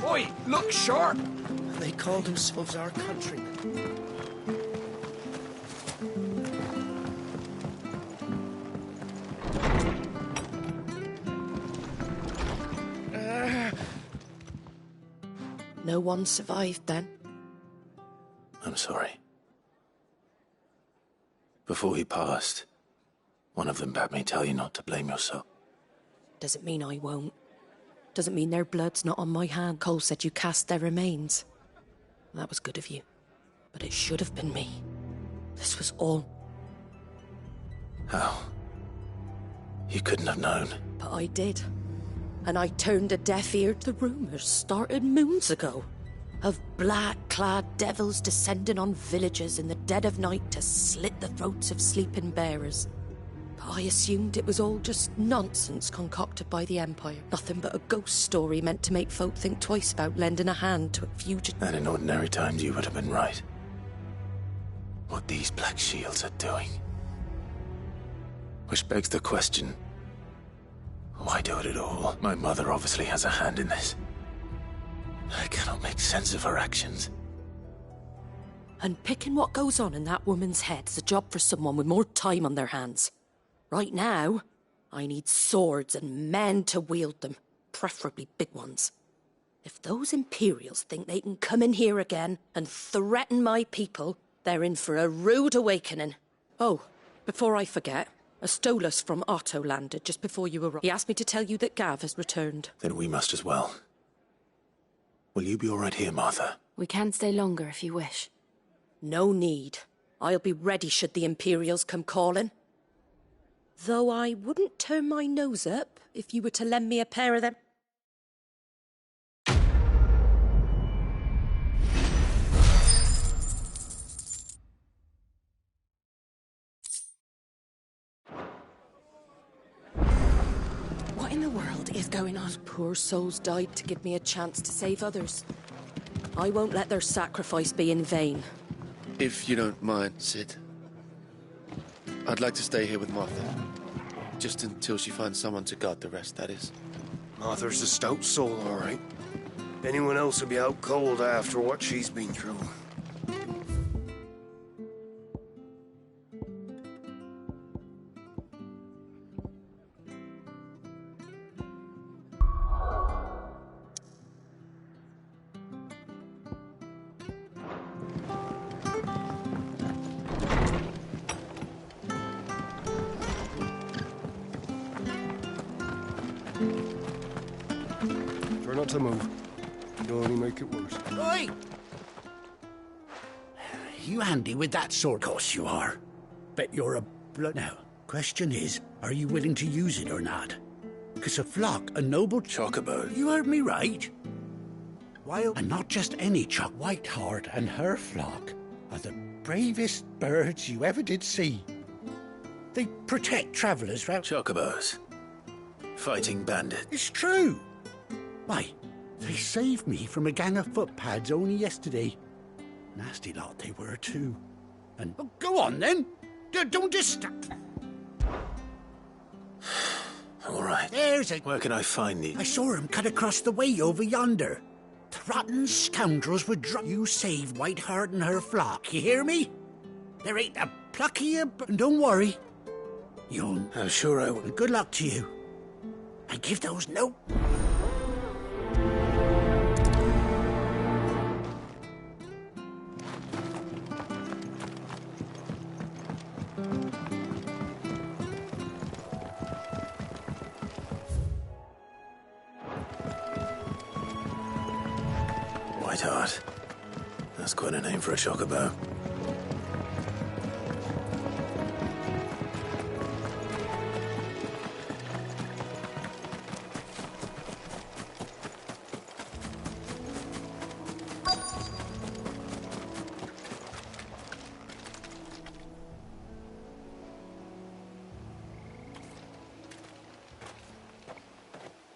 Oi, look sharp! They call themselves our countrymen. No one survived then? I'm sorry. Before he passed, one of them bade me tell you not to blame yourself. Doesn't mean I won't. Doesn't mean their blood's not on my hand. Cole said you cast their remains. That was good of you. But it should have been me. This was all... How? You couldn't have known. But I did. And I turned a deaf ear to the rumours started moons ago. Of black-clad devils descending on villages in the dead of night to slit the throats of sleeping bearers. But I assumed it was all just nonsense concocted by the Empire. Nothing but a ghost story meant to make folk think twice about lending a hand to a fugitive. And in ordinary times you would have been right. What these Black Shields are doing. Which begs the question, why do it at all? My mother obviously has a hand in this. I cannot make sense of her actions. And picking what goes on in that woman's head is a job for someone with more time on their hands. Right now, I need swords and men to wield them, preferably big ones. If those Imperials think they can come in here again and threaten my people, they're in for a rude awakening. Oh, before I forget, Astolas from Otto landed just before you arrived. He asked me to tell you that Gav has returned. Then we must as well. Will you be all right here, Martha? We can stay longer if you wish. No need. I'll be ready should the Imperials come calling. Though I wouldn't turn my nose up if you were to lend me a pair of them. What in the world is going on? Poor souls died to give me a chance to save others. I won't let their sacrifice be in vain. If you don't mind, Cid. I'd like to stay here with Martha. Just until she finds someone to guard the rest, that is. Martha's a stout soul, all right. Anyone else would be out cold after what she's been through. Try not to move. You'll only make it worse. Oi! You handy with that sword? Of course you are. Bet you're a blood. Now, question is, are you willing to use it or not? Because a flock, a noble chocobo. You heard me right. Wild, and not just any choc. Whiteheart and her flock are the bravest birds you ever did see. They protect travellers round. Chocobos. Fighting bandits. It's true. Why, they saved me from a gang of footpads only yesterday. Nasty lot they were, too. And oh, go on, then. Don't distract. All right. There's a... Where can I find these? I saw him cut across the way over yonder. The rotten scoundrels would drop... You saved Whiteheart and her flock, you hear me? There ain't a pluckier... Don't worry. You'll... I'm sure I will. Good luck to you. And give those no... Whiteheart. That's quite a name for a chocobo.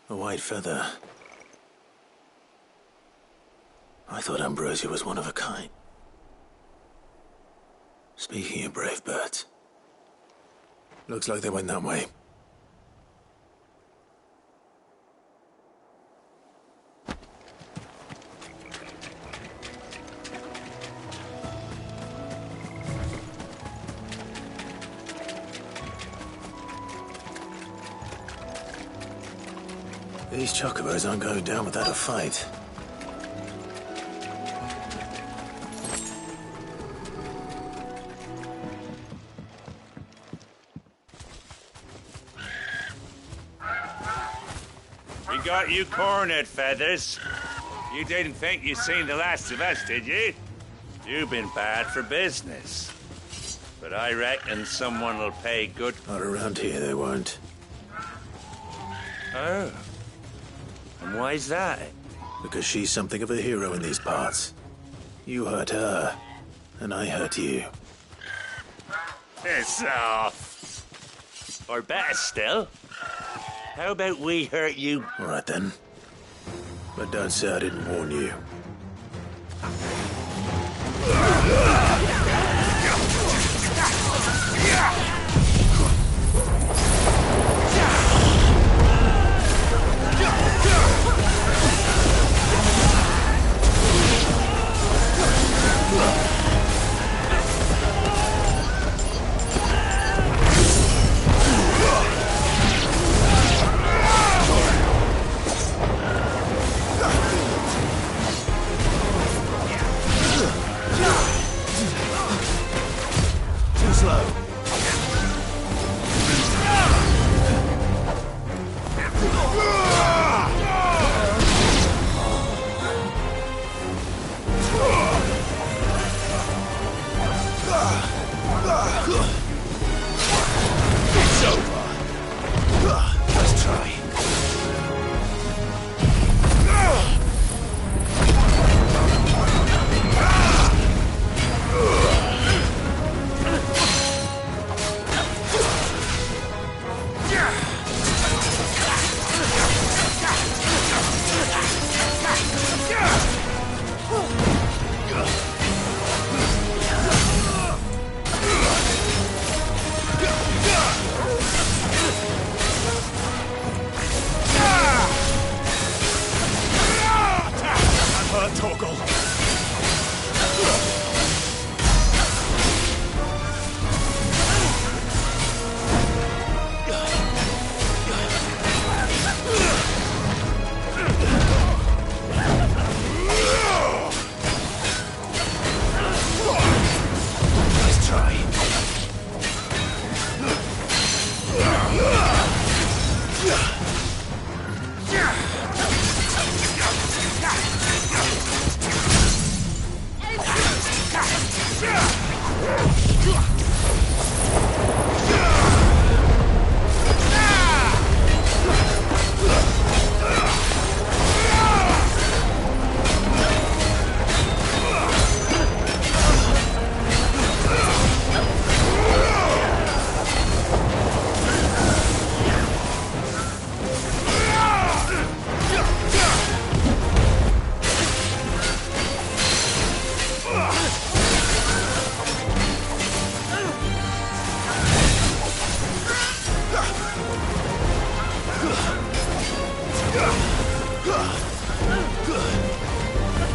A white feather. I thought Ambrosia was one of a kind. Speaking of brave birds, looks like they went that way. These chocobos aren't going down without a fight. We got you cornered, Feathers. You didn't think you'd seen the last of us, did you? You've been bad for business. But I reckon someone will pay good... Not around here, they won't. Oh. And why's that? Because she's something of a hero in these parts. You hurt her, and I hurt you. Piss off. Or better still, how about we hurt you? All right, then. But don't say I didn't warn you.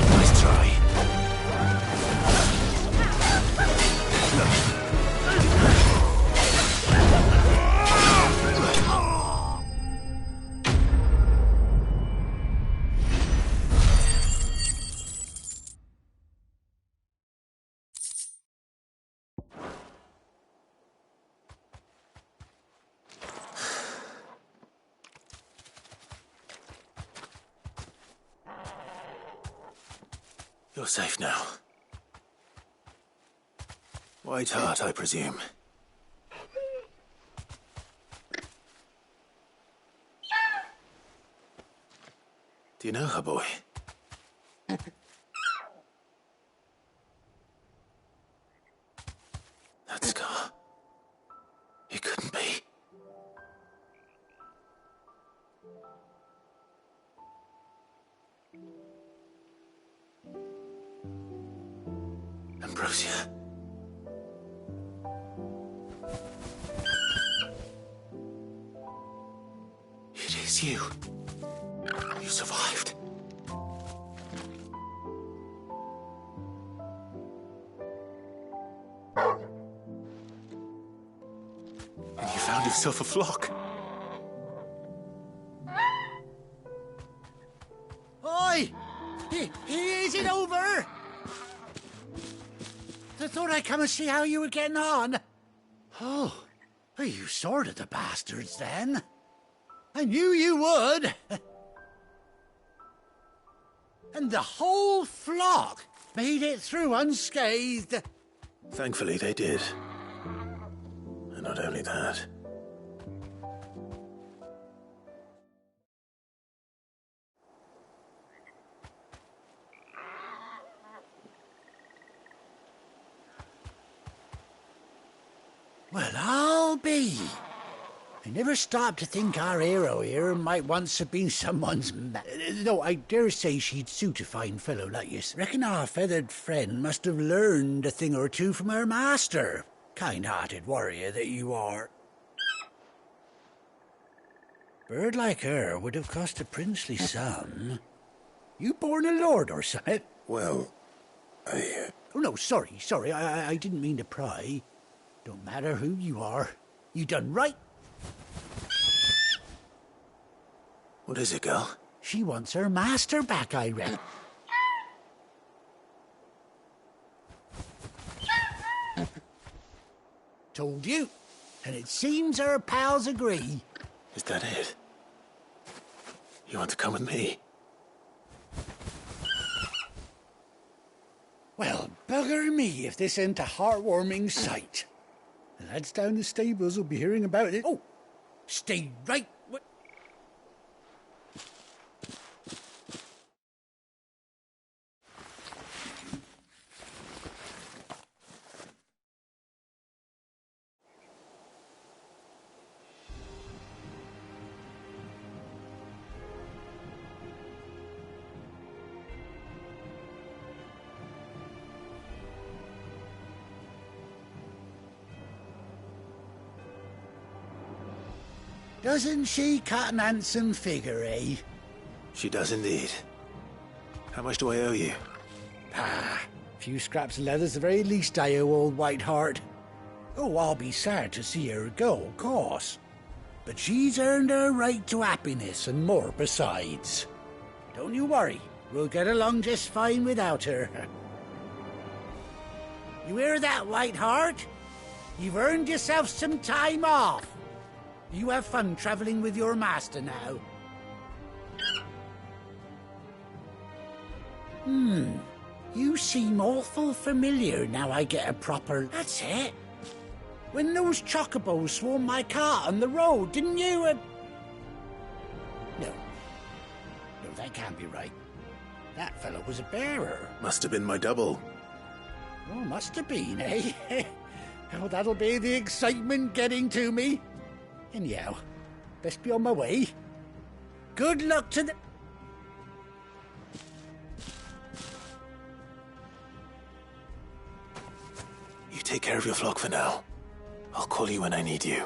Nice try. You're safe now. White Hart, I presume. Do you know her, boy? That scar. It couldn't be. Ambrosia. It is you. You survived. And you found yourself a flock. Oi! Is it over? I thought I'd come and see how you were getting on. Oh, you sorted the bastards then. I knew you would. And the whole flock made it through unscathed. Thankfully, they did. And not only that. Well, I'll be. I never stopped to think our hero here might once have been someone's though I dare say she'd suit a fine fellow like you. Reckon our feathered friend must have learned a thing or two from her master. Kind-hearted warrior that you are. Bird like her would have cost a princely sum. You born a lord or something? Well, I... Oh, no, sorry. I didn't mean to pry. Don't matter who you are. You done right. What is it, girl? She wants her master back, I reckon. Told you. And it seems her pals agree. Is that it? You want to come with me? Well, bugger me if this ain't a heartwarming sight. The lads down the stables will be hearing about it. Oh, stay right. Doesn't she cut an handsome figure, eh? She does indeed. How much do I owe you? A few scraps of leather's the very least I owe old White Hart. Oh, I'll be sad to see her go, of course. But she's earned her right to happiness and more besides. Don't you worry, we'll get along just fine without her. You hear that, White Hart? You've earned yourself some time off. You have fun traveling with your master now. You seem awful familiar now I get a proper... That's it. When those chocobos swarmed my car on the road, didn't you... No. No, that can't be right. That fellow was a bearer. Must have been my double. Oh, must have been, eh? Oh, that'll be the excitement getting to me. Anyhow, best be on my way. Good luck to the... You take care of your flock for now. I'll call you when I need you.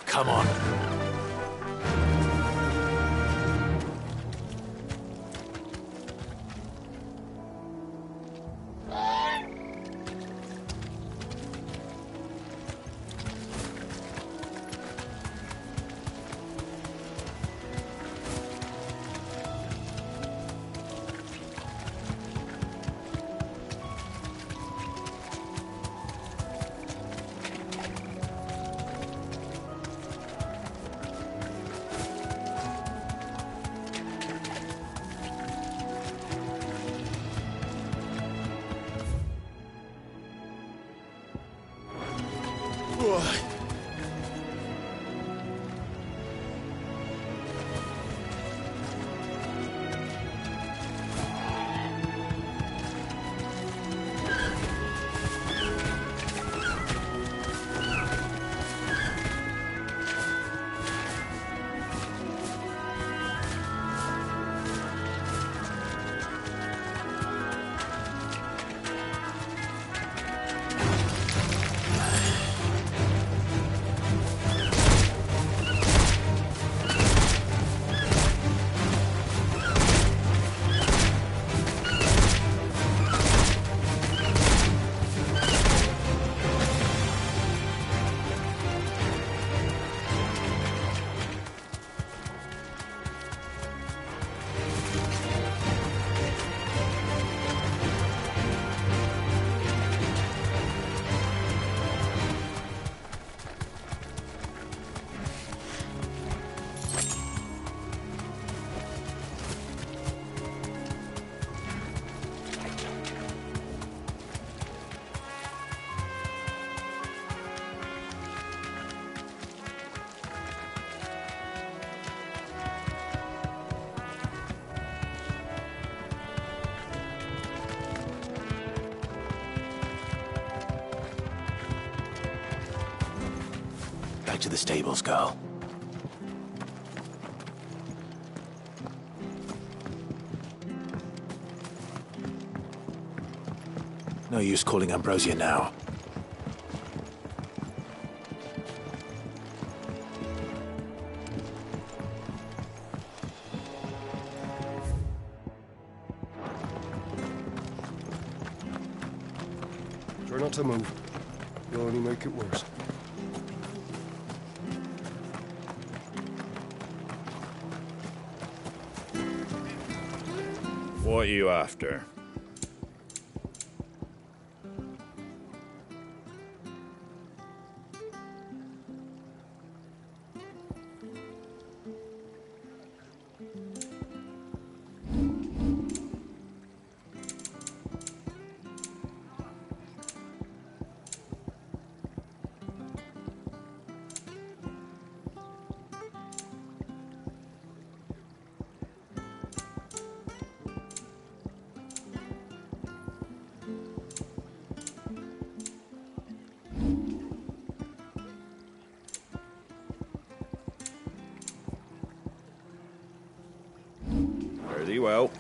Come on. Back to the stables, girl. No use calling Ambrosia now. Try not to move. You'll only make it worse. What are you after? well.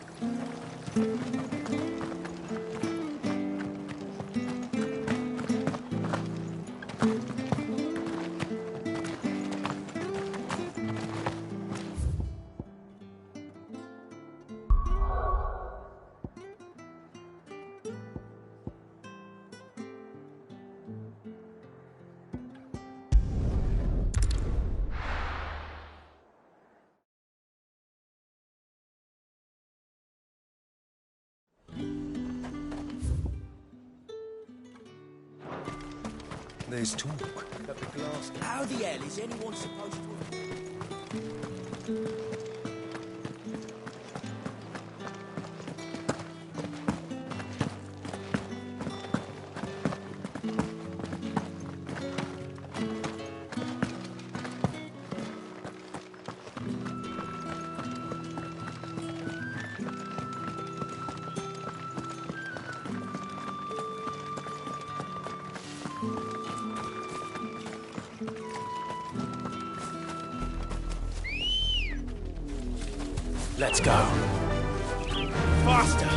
There's talk. How the hell is anyone supposed to... Let's go. Faster!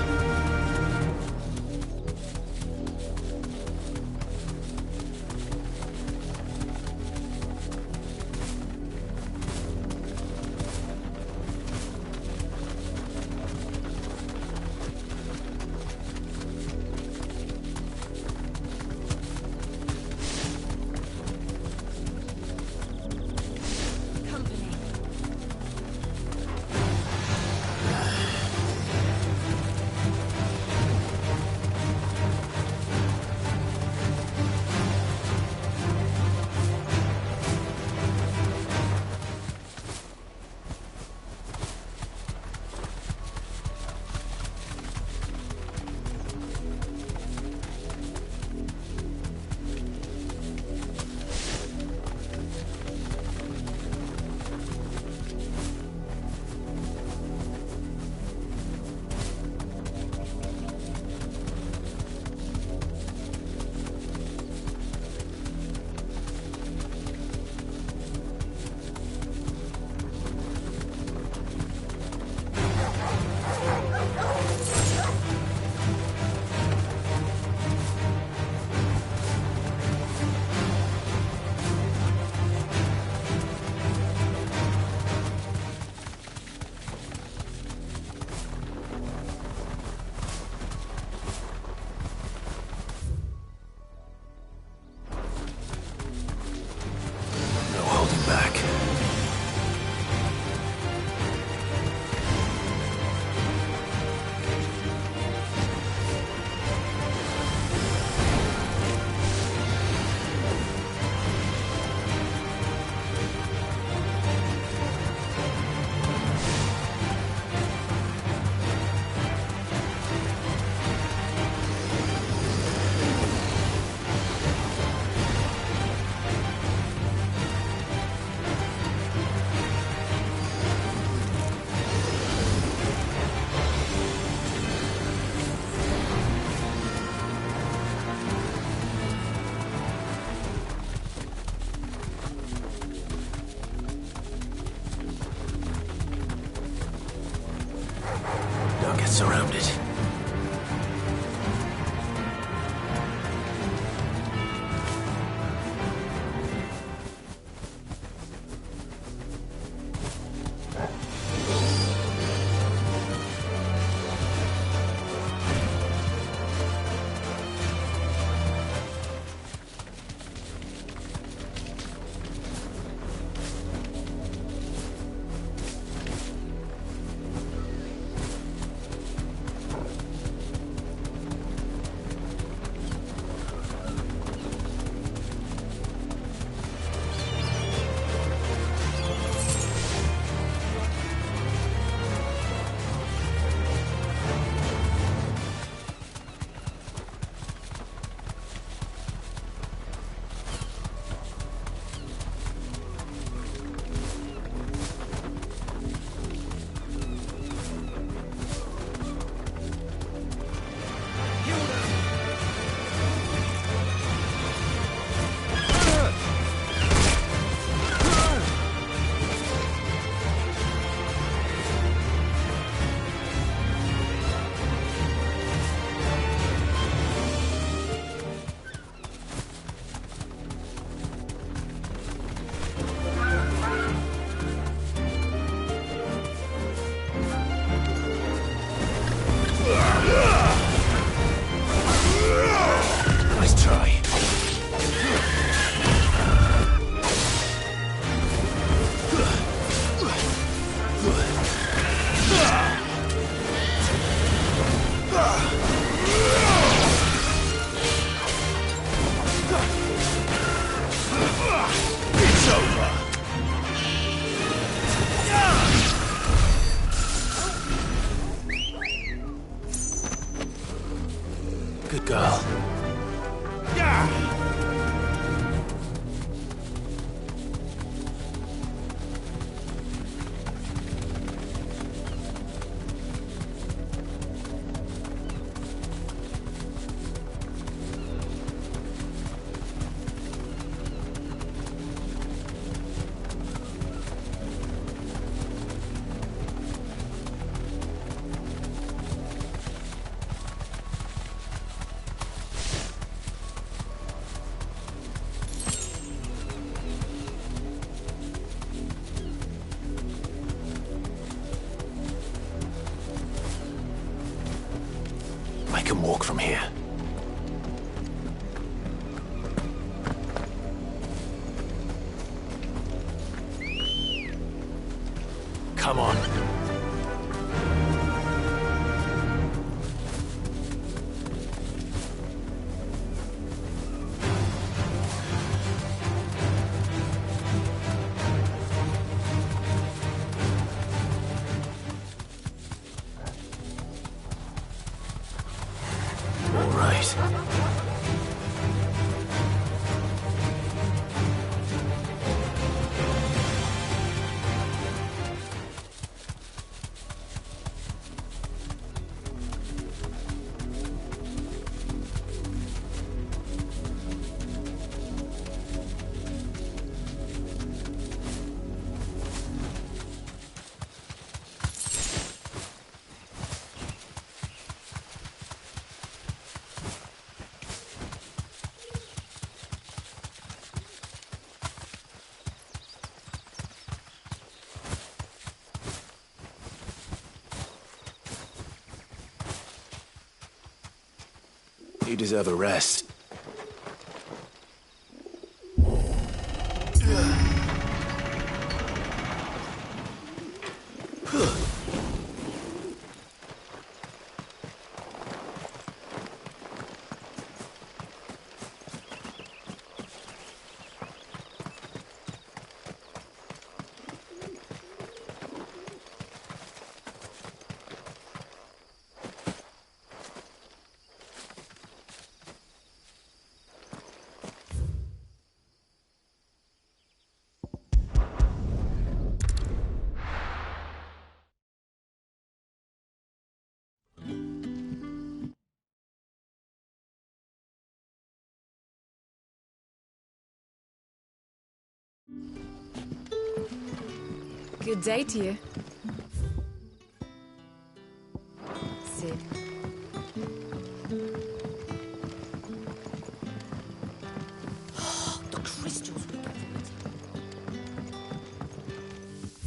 walk from here. Come on. All right. You deserve a rest. Good day to you. Sit. The crystals.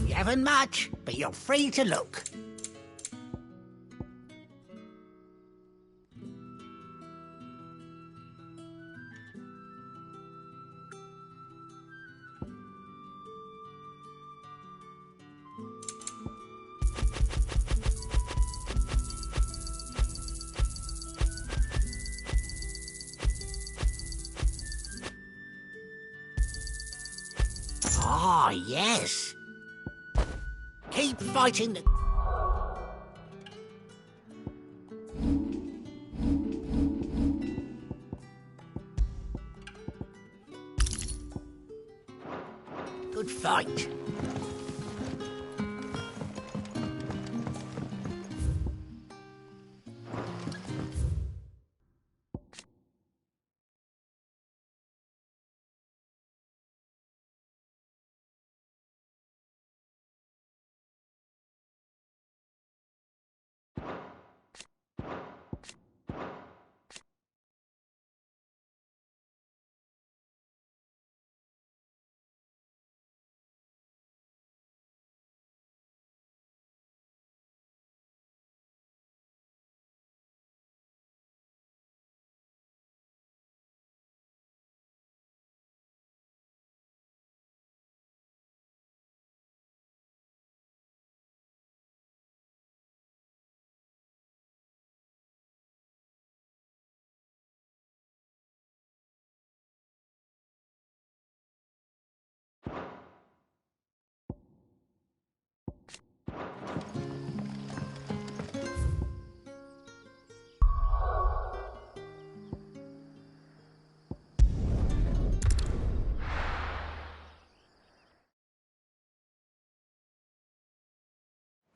You haven't much, but you're free to look. Ah, yes. Keep fighting the... Good fight.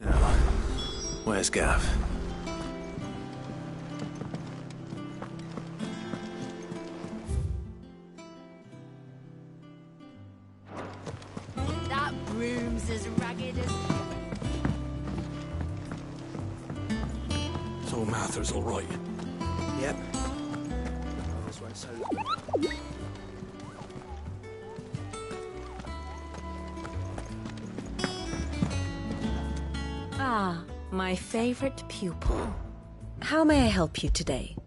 Now, where's Gav? That broom's as ragged as... So Mather's all right. Yep. This went so... Ah, my favorite pupil. How may I help you today?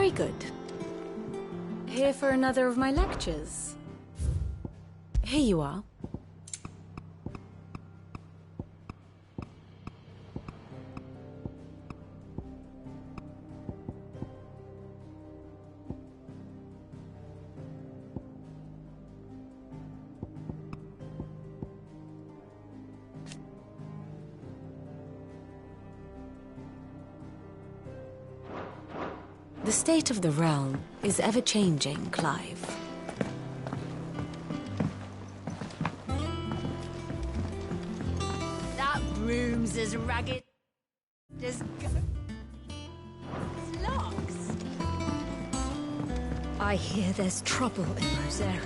Very good. Here for another of my lectures? Here you are. The state of the realm is ever-changing, Clive. That room's as ragged as locks. I hear there's trouble in Rosaria.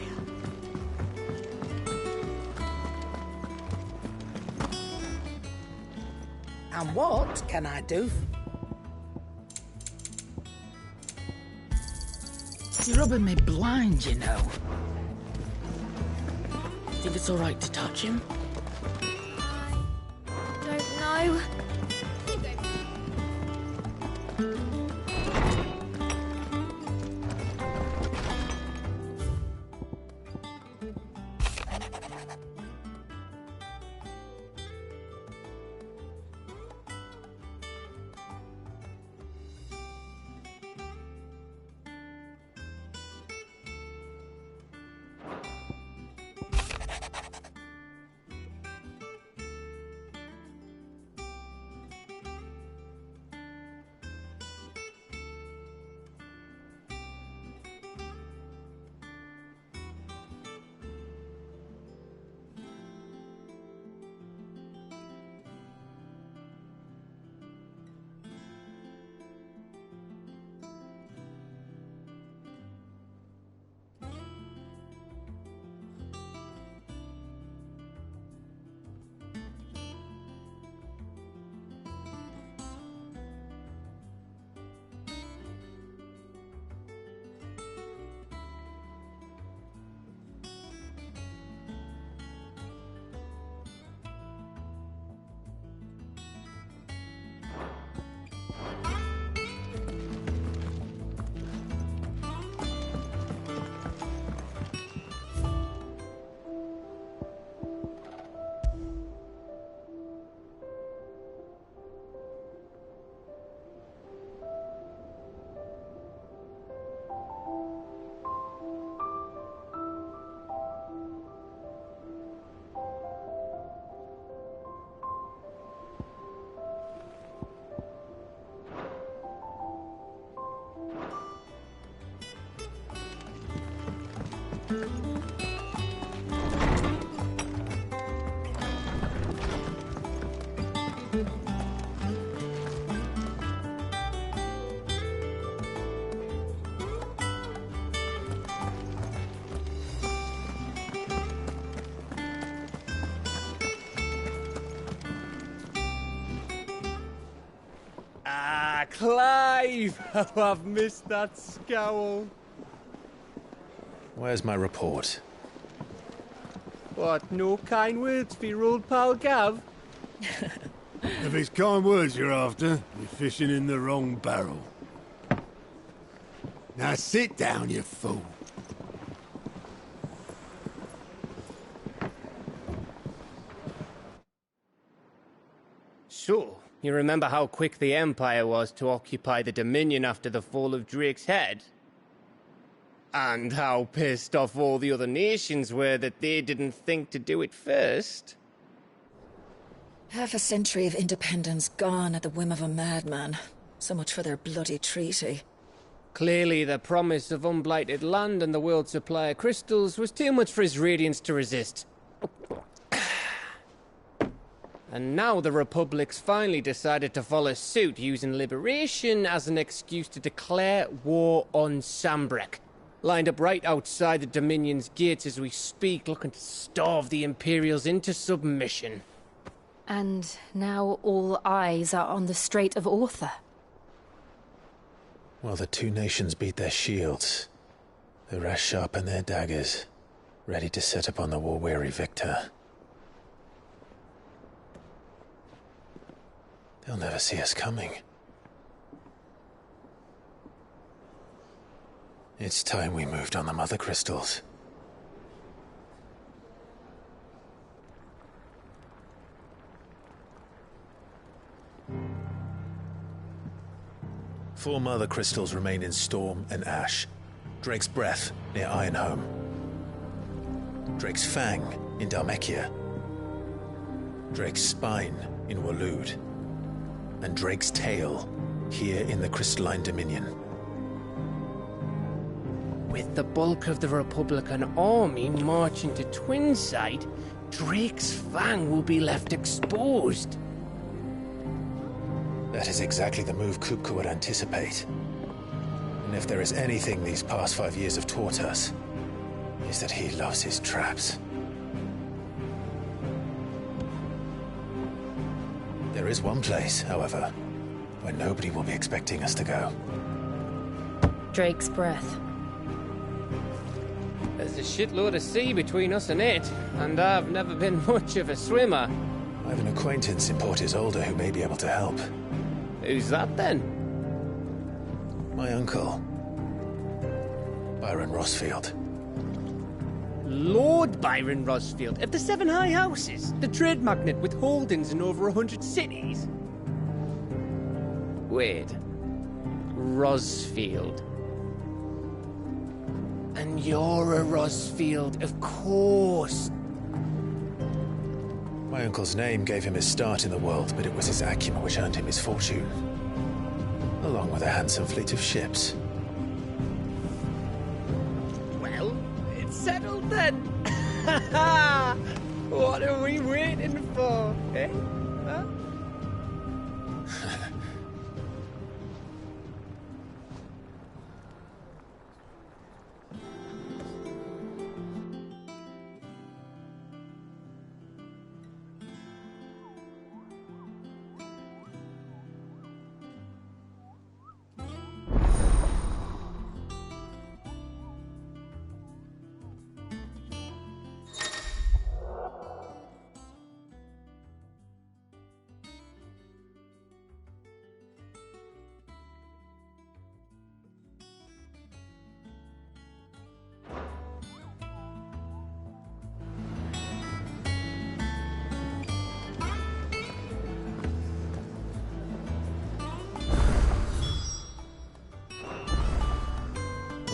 And what can I do? You're rubbing me blind, you know. Think it's all right to touch him? Don't know. Clive! Oh, I've missed that scowl. Where's my report? What, no kind words for your old pal Gav? If it's kind words you're after, you're fishing in the wrong barrel. Now sit down, you fool. So, you remember how quick the Empire was to occupy the Dominion after the fall of Drake's Head? And how pissed off all the other nations were that they didn't think to do it first? Half a century of independence gone at the whim of a madman. So much for their bloody treaty. Clearly, the promise of unblighted land and the world's supply of crystals was too much for his radiance to resist. And now the Republic's finally decided to follow suit, using liberation as an excuse to declare war on Sanbreque. Lined up right outside the Dominion's gates as we speak, looking to starve the Imperials into submission. And now all eyes are on the Strait of Author. Well, the two nations beat their shields. The rest sharpen their daggers, ready to set upon the war-weary victor. They'll never see us coming. It's time we moved on the mother crystals. Four mother crystals remain in Storm and Ash. Drake's Breath near Ironhome. Drake's Fang in Dhalmekia. Drake's Spine in Waloed. And Drake's Tail here in the Crystalline Dominion. With the bulk of the Republican army marching to Twinside, Drake's Fang will be left exposed. That is exactly the move Kupka would anticipate. And if there is anything these past 5 years have taught us, is that he loves his traps. There is one place, however, where nobody will be expecting us to go. Drake's Breath. There's a shitload of sea between us and it, and I've never been much of a swimmer. I have an acquaintance in Port Isolde who may be able to help. Who's that then? My uncle, Byron Rosfield. Lord Byron Rosfield of the Seven High Houses, the trade magnate with holdings in over 100 cities. Wait, Rosfield. And you're a Rosfield, of course. My uncle's name gave him his start in the world, but it was his acumen which earned him his fortune, along with a handsome fleet of ships. Well, it's settled then. What are we waiting for, eh? Huh?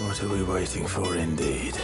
What are we waiting for, indeed?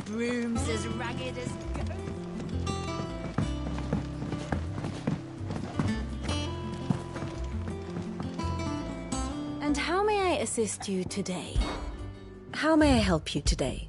Broom's as ragged as goat. And how may I assist you today? How may I help you today?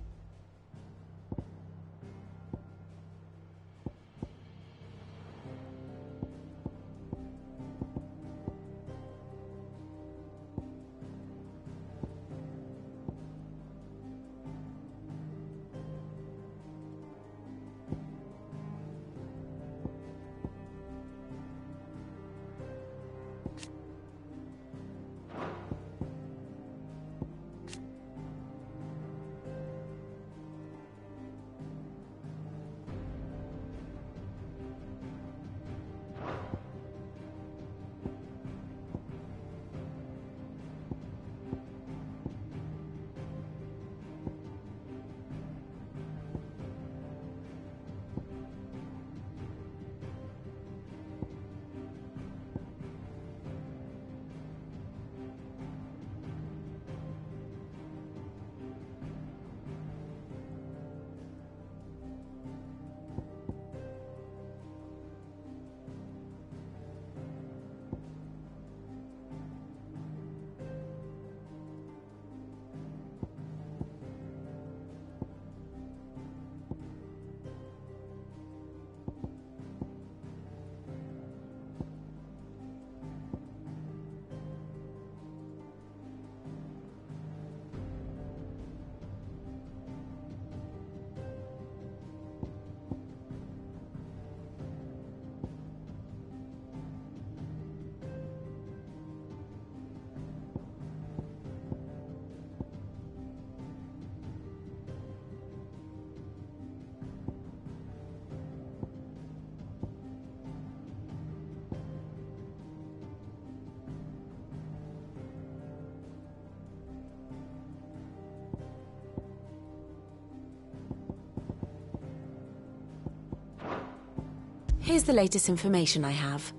Here's the latest information I have.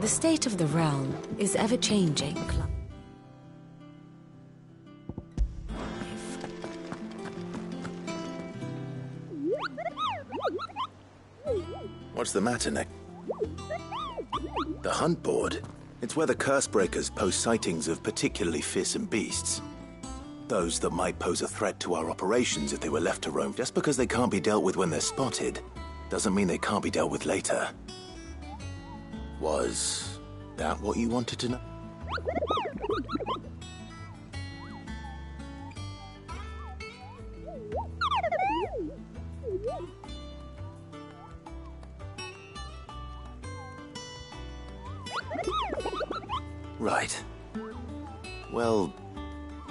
The state of the realm is ever-changing. What's the matter, Nick? The hunt board? It's where the Cursebreakers post sightings of particularly fearsome beasts. those that might pose a threat to our operations if they were left to roam. Just because they can't be dealt with when they're spotted, doesn't mean they can't be dealt with later. Was that what you wanted to know? Right. Well,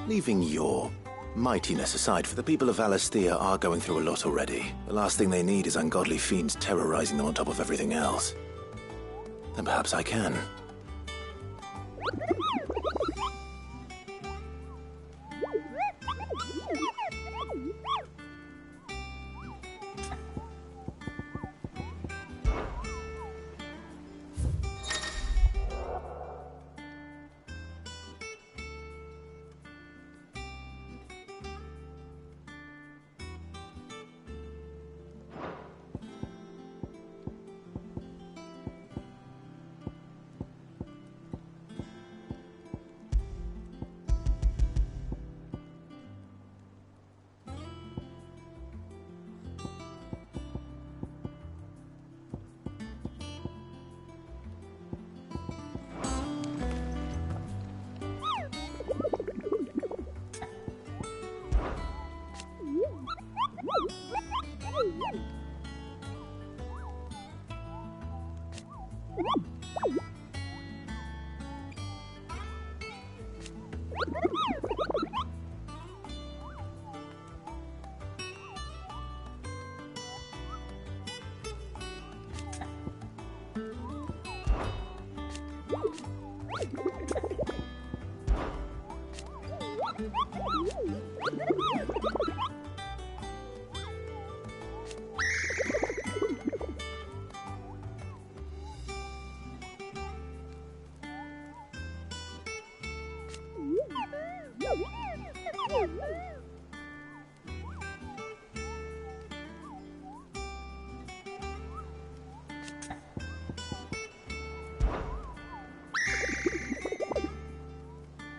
leaving your mightiness aside, for the people of Valisthea are going through a lot already. The last thing they need is ungodly fiends terrorizing them on top of everything else. Then perhaps I can.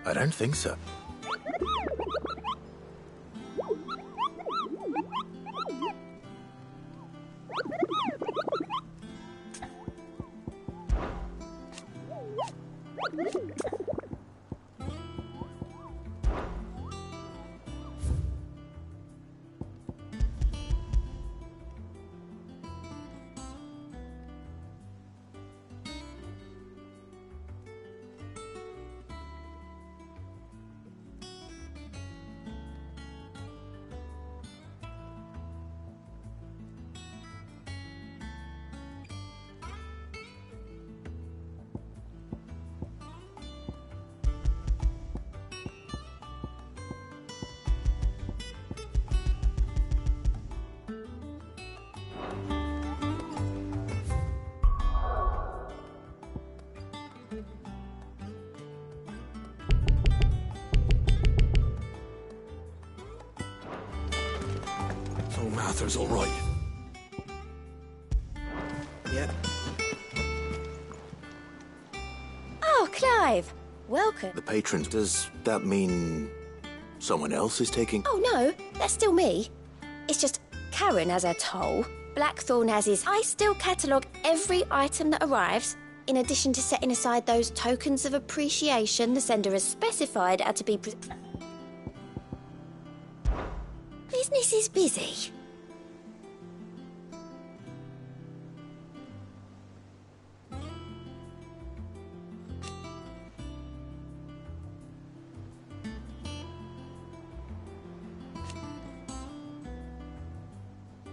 I don't think so. So Mather's all right. Yeah. Oh, Clive! Welcome. The patrons, does that mean someone else is taking... Oh, no, that's still me. It's just Karen has her toll, Blackthorn has his... I still catalogue every item that arrives, in addition to setting aside those tokens of appreciation the sender has specified are to be... Business is busy.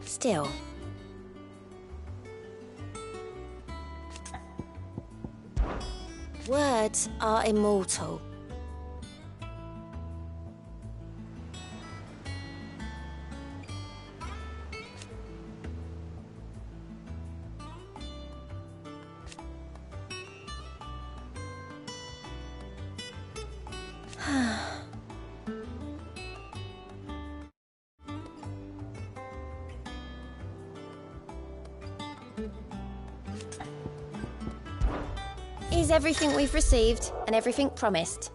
Still. Words are immortal. Is everything we've received and everything promised?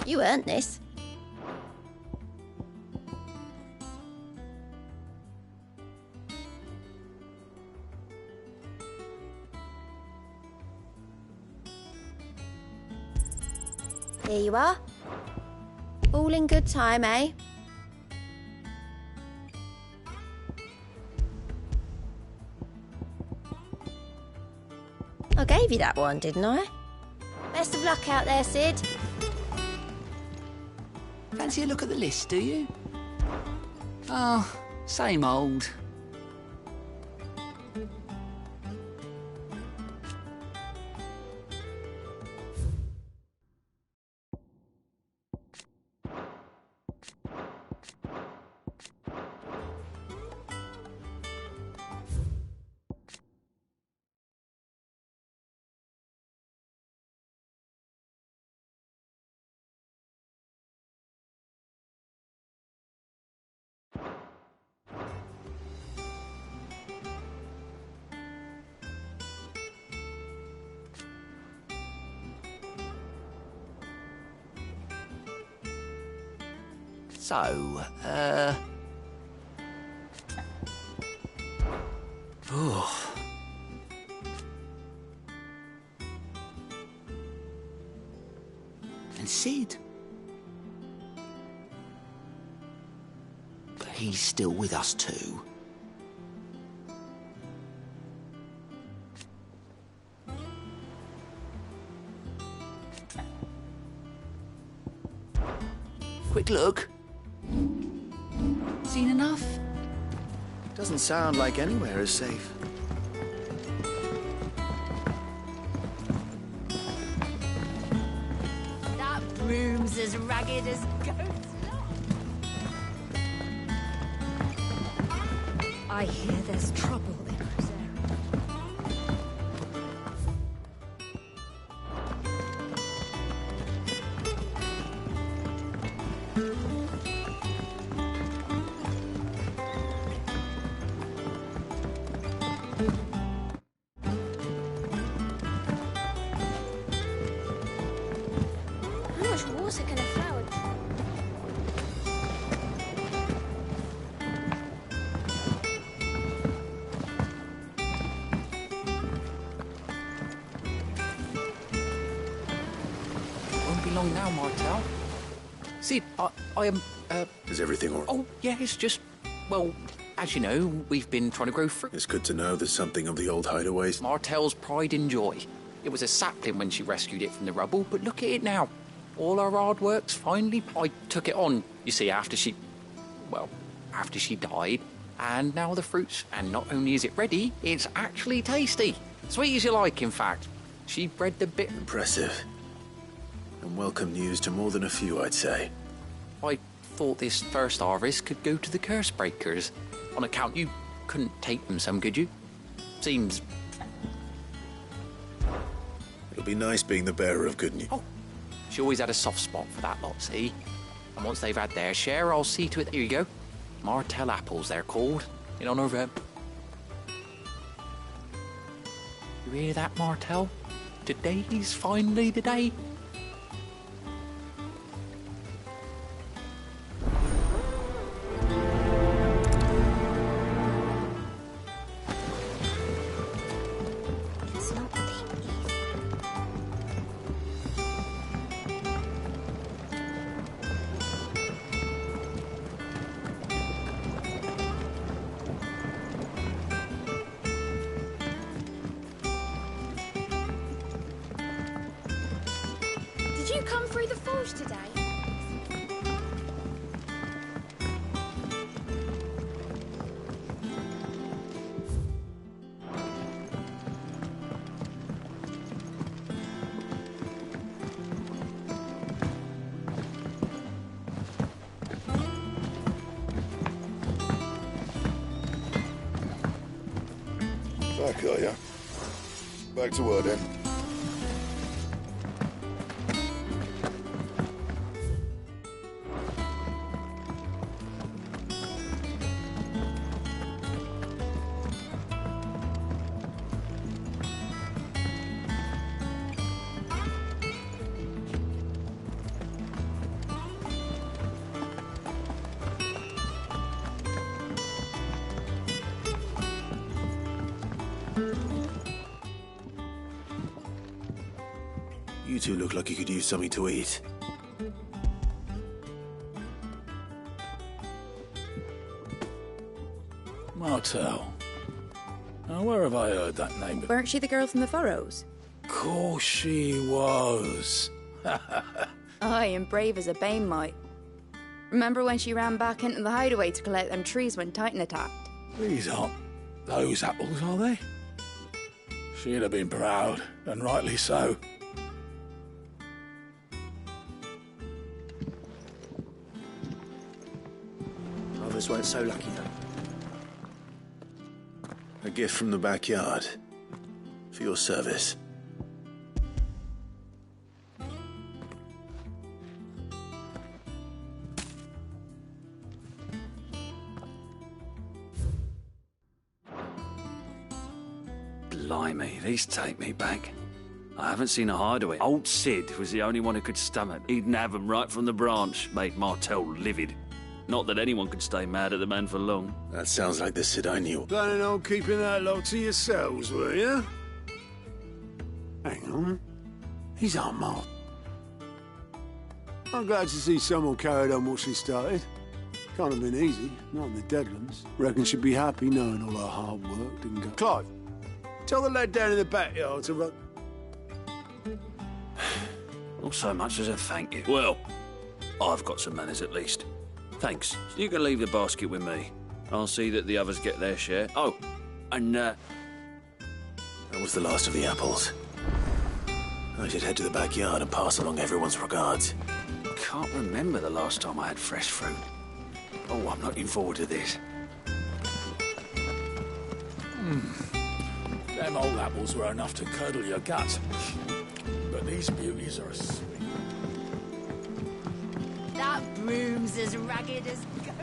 You earned this. Here you are. All in good time, eh? I gave you that one, didn't I? Best of luck out there, Sid. Fancy a look at the list, do you? Oh, same old. So, oh. And Sid? But he's still with us too. Quick look. Seen enough? Doesn't sound like anywhere is safe. That broom's as ragged as goats. I hear there's trouble in those How much water can a flower drink? Won't be long now, Martel. Sid, I am, Is everything all right? Oh, yeah, it's just, well, as you know, we've been trying to grow fruit. It's good to know there's something of the old hideaways. Martel's pride and joy. It was a sapling when she rescued it from the rubble, but look at it now. All our hard work's finally... I took it on, you see, after she died. And now the fruit's... And not only is it ready, it's actually tasty. Sweet as you like, in fact. She bred the bit... Impressive. And welcome news to more than a few, I'd say. I thought this first harvest could go to the curse breakers. On account you couldn't take them some, could you? Seems... It'll be nice being the bearer of good news. Oh, she always had a soft spot for that lot, see? And once they've had their share, I'll see to it. Here you go. Martel apples, they're called. In honour of them. You hear that, Martel? Today's finally the day. It's not the Did you come through the forge today? Back, are ya? Back to work then. two look like you could use something to eat. Martell. Now, where have I heard that name? Weren't she the girl from the Furrows? Course she was. Aye, and brave as a bane might. Remember when she ran back into the hideaway to collect them trees when Titan attacked? These aren't those apples, are they? She'd have been proud, and rightly so. Others weren't so lucky, though. A gift from the backyard. For your service. Blimey, these take me back. I haven't seen a hideaway. Old Sid was the only one who could stomach. He'd nab 'em right from the branch, made Martell livid. Not that anyone could stay mad at the man for long. That sounds like the Sid I knew. Planning on keeping that lot to yourselves, were you? Hang on. He's our Mart. I'm glad to see someone carried on what she started. Can't have been easy, not in the Deadlands. Reckon she'd be happy knowing all her hard work didn't go. Clive, tell the lad down in the backyard to run. Not so much as a thank you. Well, I've got some manners at least. Thanks. You can leave the basket with me. I'll see that the others get their share. Oh, and That was the last of the apples. I should head to the backyard and pass along everyone's regards. I can't remember the last time I had fresh fruit. Oh, I'm looking forward to this. Them old apples were enough to curdle your gut. But these beauties are sweet. That broom's as ragged as ghost.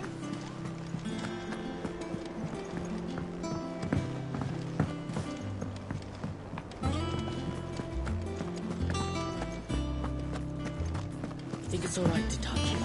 Think it's all right to touch him?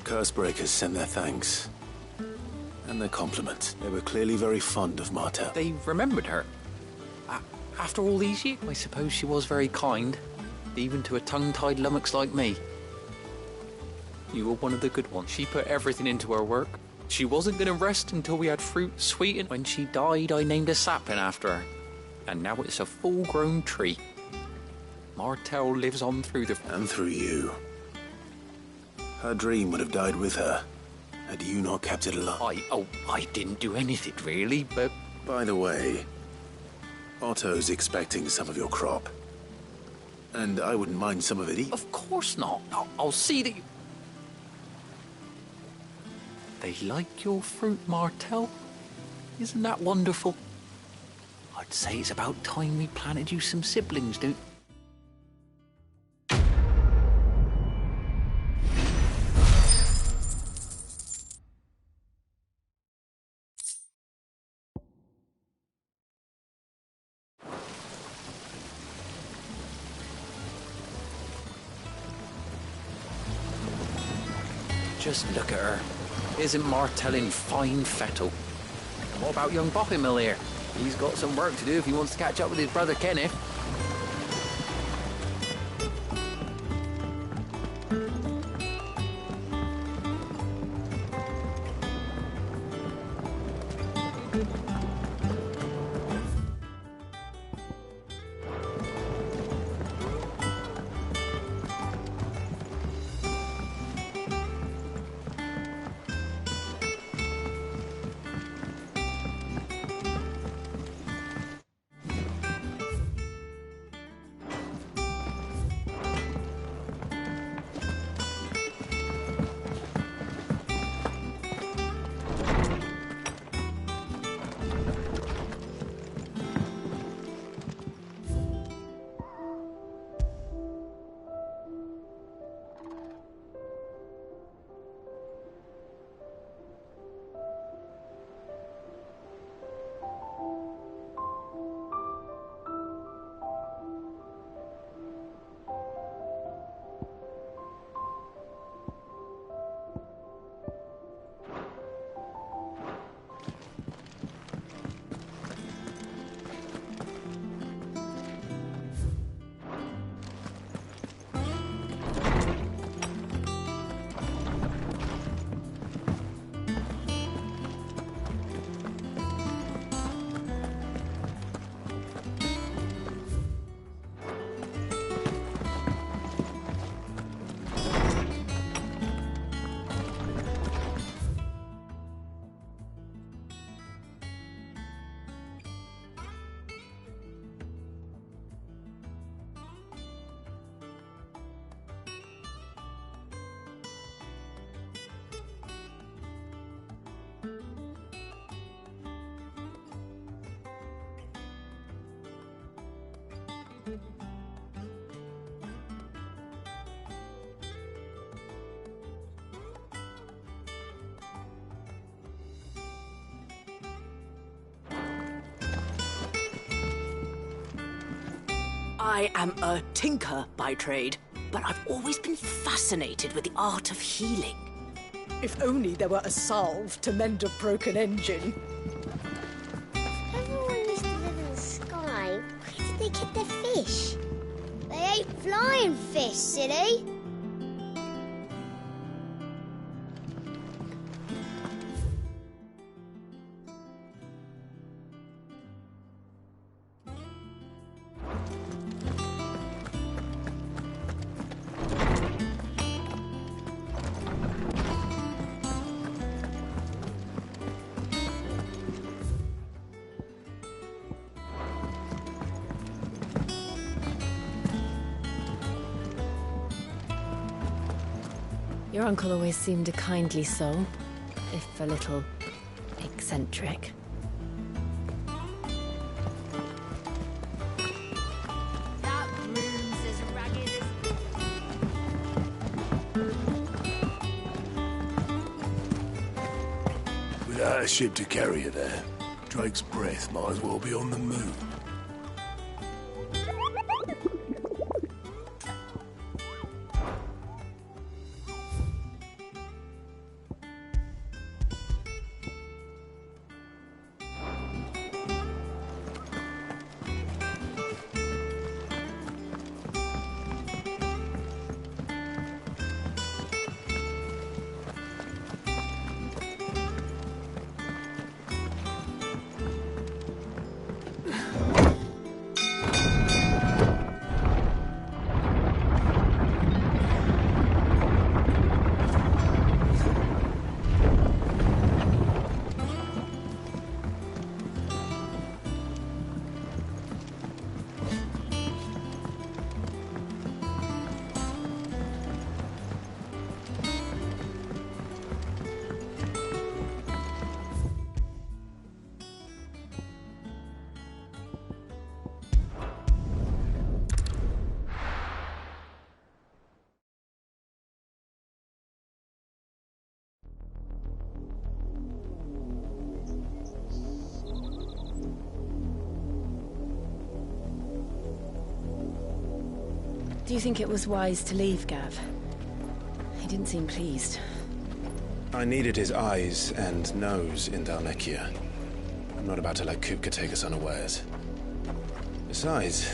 Cursebreakers send their thanks. And their compliments. They were clearly very fond of Martell. They remembered her. After all these years, I suppose she was very kind, even to a tongue-tied lummox like me. You were one of the good ones. She put everything into her work. She wasn't going to rest until we had fruit sweetened. When she died, I named a sapling after her. And now it's a full-grown tree. Martell lives on through the... And through you. Her dream would have died with her, had you not kept it alive. I didn't do anything, really, but... By the way, Otto's expecting some of your crop. And I wouldn't mind some of it either. Of course not. I'll see that you... They like your fruit, Martell. Isn't that wonderful? I'd say it's about time we planted you some siblings, don't... Just look at her. Isn't Martell in fine fettle? What about young Boppimill here? He's got some work to do if he wants to catch up with his brother Kenneth. I am a tinker by trade, but I've always been fascinated with the art of healing. If only there were a salve to mend a broken engine. Everyone used to live in the sky. Where did they get their fish? They ate flying fish, silly. Your uncle always seemed a kindly soul, if a little eccentric. That room's as ragged as... Without a ship to carry you there, Drake's breath might as well be on the moon. Do you think it was wise to leave, Gav? He didn't seem pleased. I needed his eyes and nose in Dhalmekia. I'm not about to let Kupka take us unawares. Besides,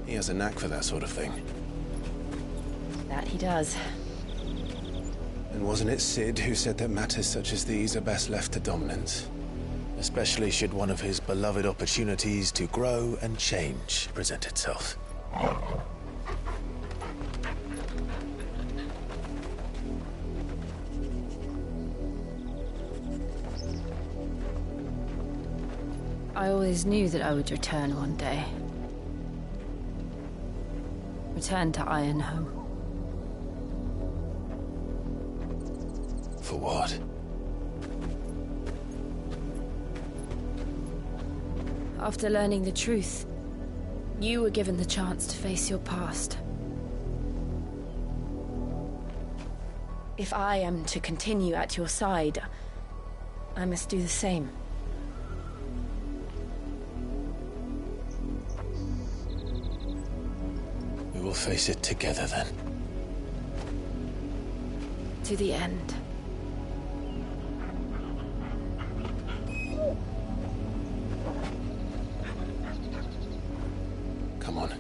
he has a knack for that sort of thing. That he does. And wasn't it Cid who said that matters such as these are best left to dominance? Especially should one of his beloved opportunities to grow and change present itself. I always knew that I would return one day. Return to Ironhome. For what? After learning the truth, you were given the chance to face your past. If I am to continue at your side, I must do the same. We will face it together then. To the end. Come on.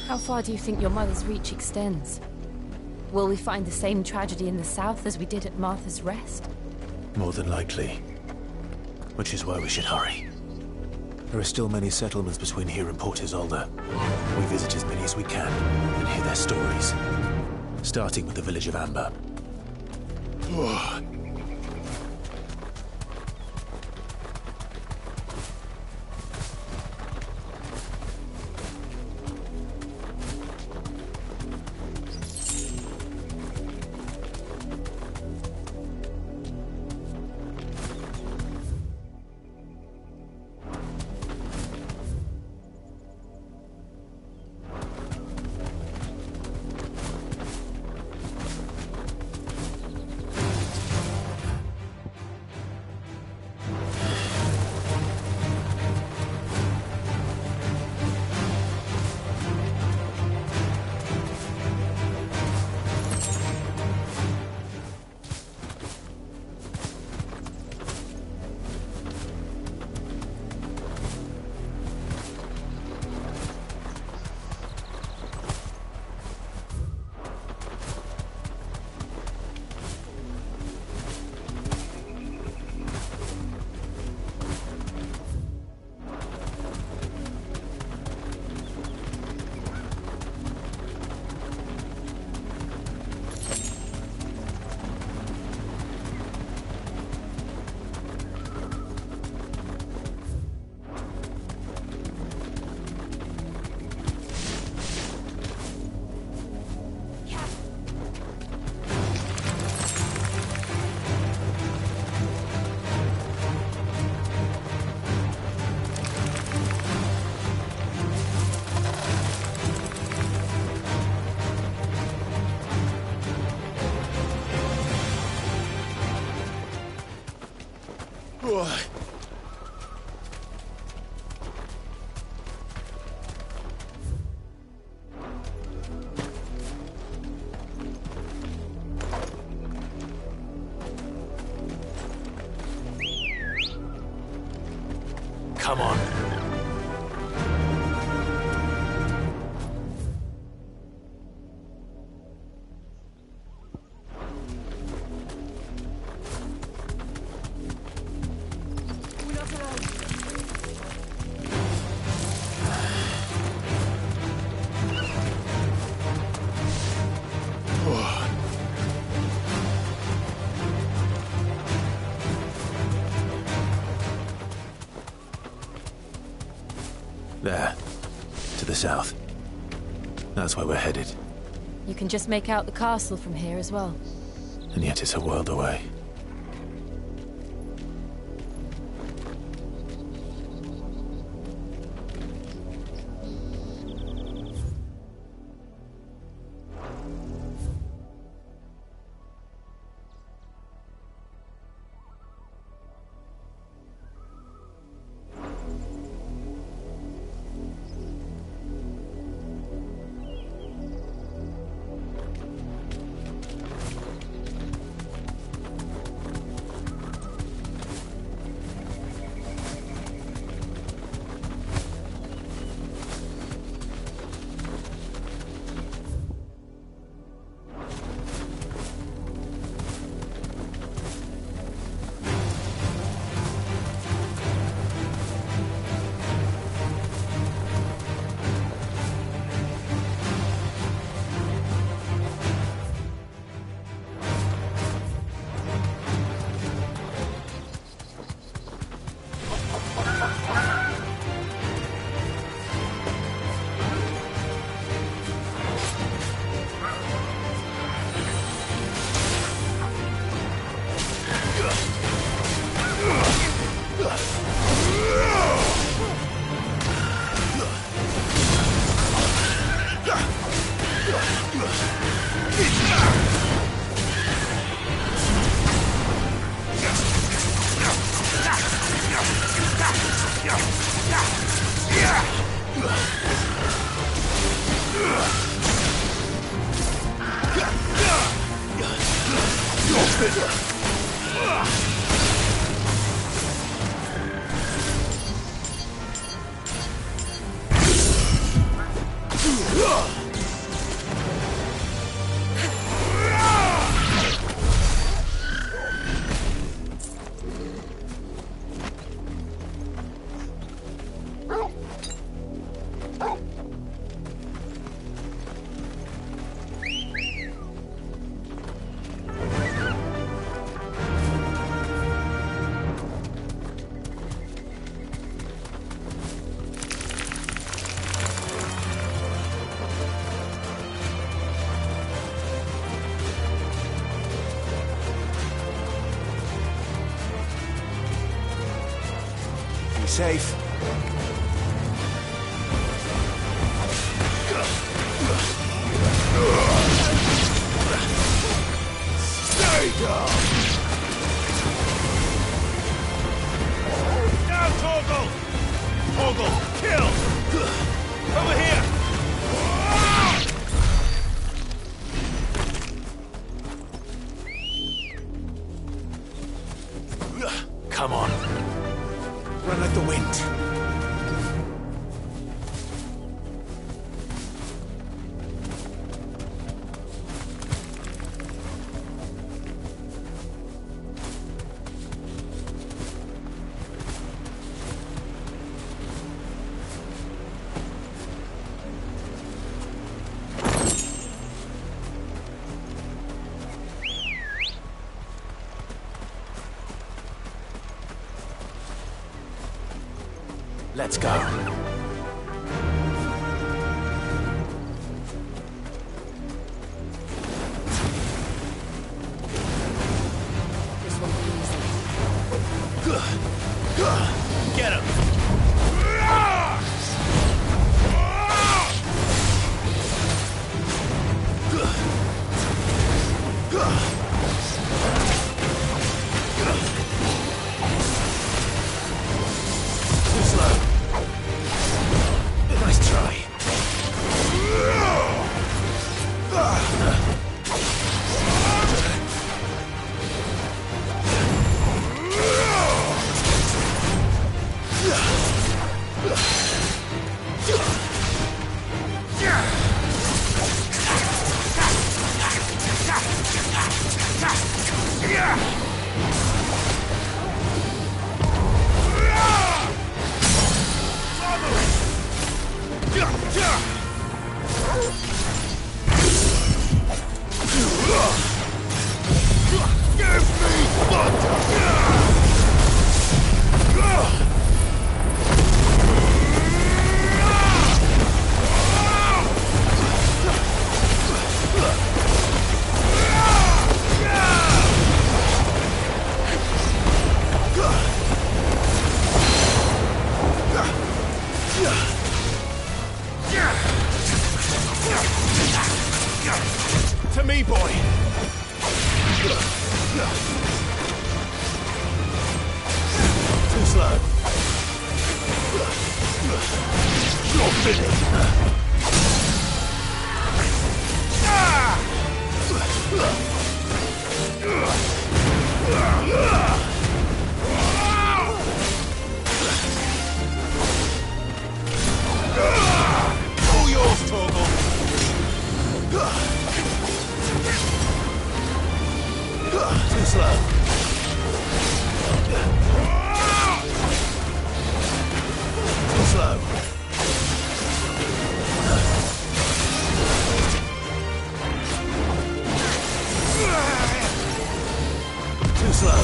How far do you think your mother's reach extends? Will we find the same tragedy in the south as we did at Martha's Rest? More than likely. Which is why we should hurry. There are still many settlements between here and Port Isolde. We visit as many as we can and hear their stories. Starting with the village of Amber. Come on. There. To the south. That's where we're headed. You can just make out the castle from here as well. And yet it's a world away. safe. Stay down! Down, Torgal! Torgal, kill! Over here! Come on. Run like the wind. Let's go. Get him! Too slow. Nice try. To me, boy. Too slow. You're finished. All yours, Torgal. Too slow. Too slow. Too slow.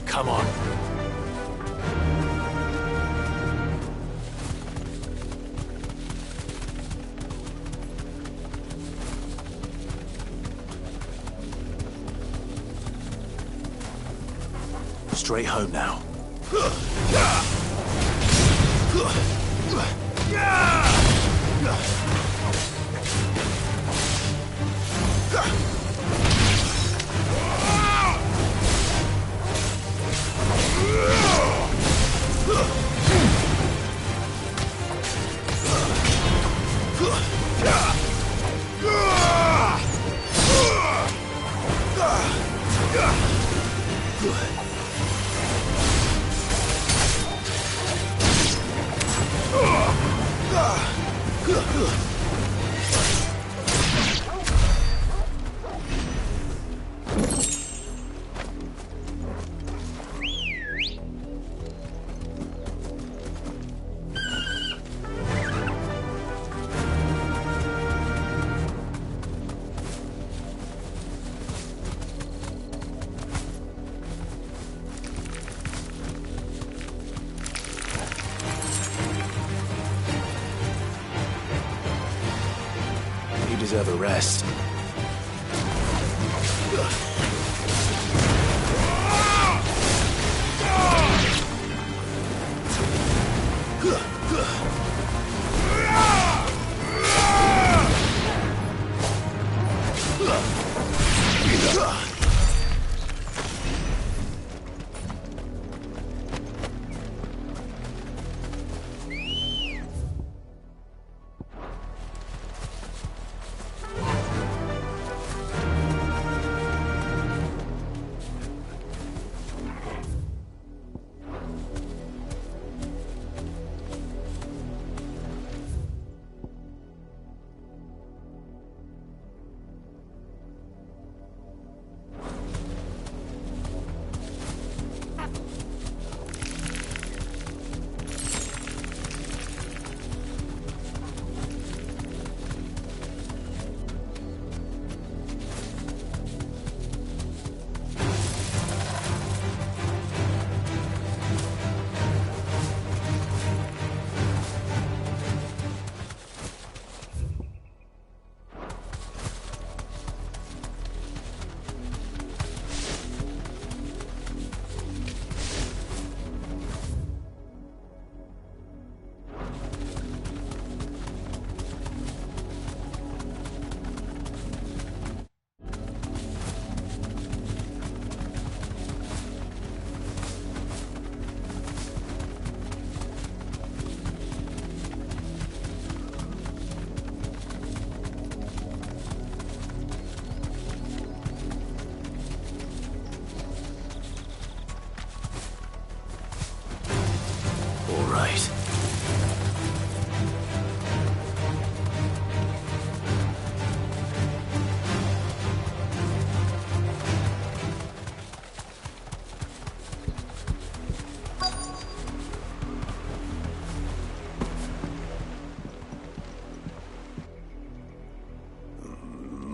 Come on. Straight home now. never rest.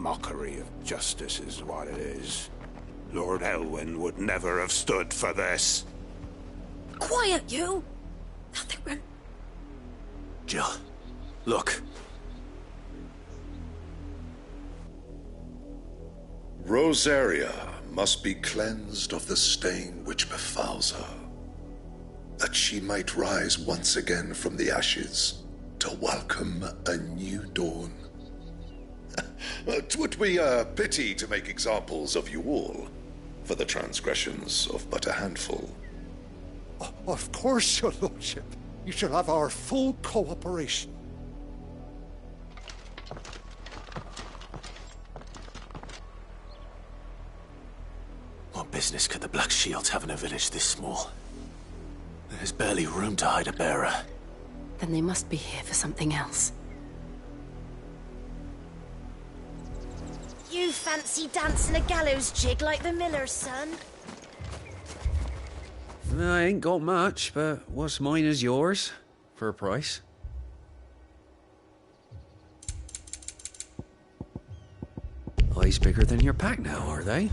Mockery of justice is what it is. Lord Elwyn would never have stood for this. Quiet, you! Nothing will... Jill, look. Rosaria must be cleansed of the stain which befouls her, that she might rise once again from the ashes to welcome a new dawn. 'Twould be a pity to make examples of you all for the transgressions of but a handful. Of course, your lordship. You shall have our full cooperation. What business could the Black Shields have in a village this small? There's barely room to hide a bearer. Then they must be here for something else. You fancy dancing a gallows jig like the miller's son? I ain't got much, but what's mine is yours, for a price. Eyes bigger than your pack now, are they?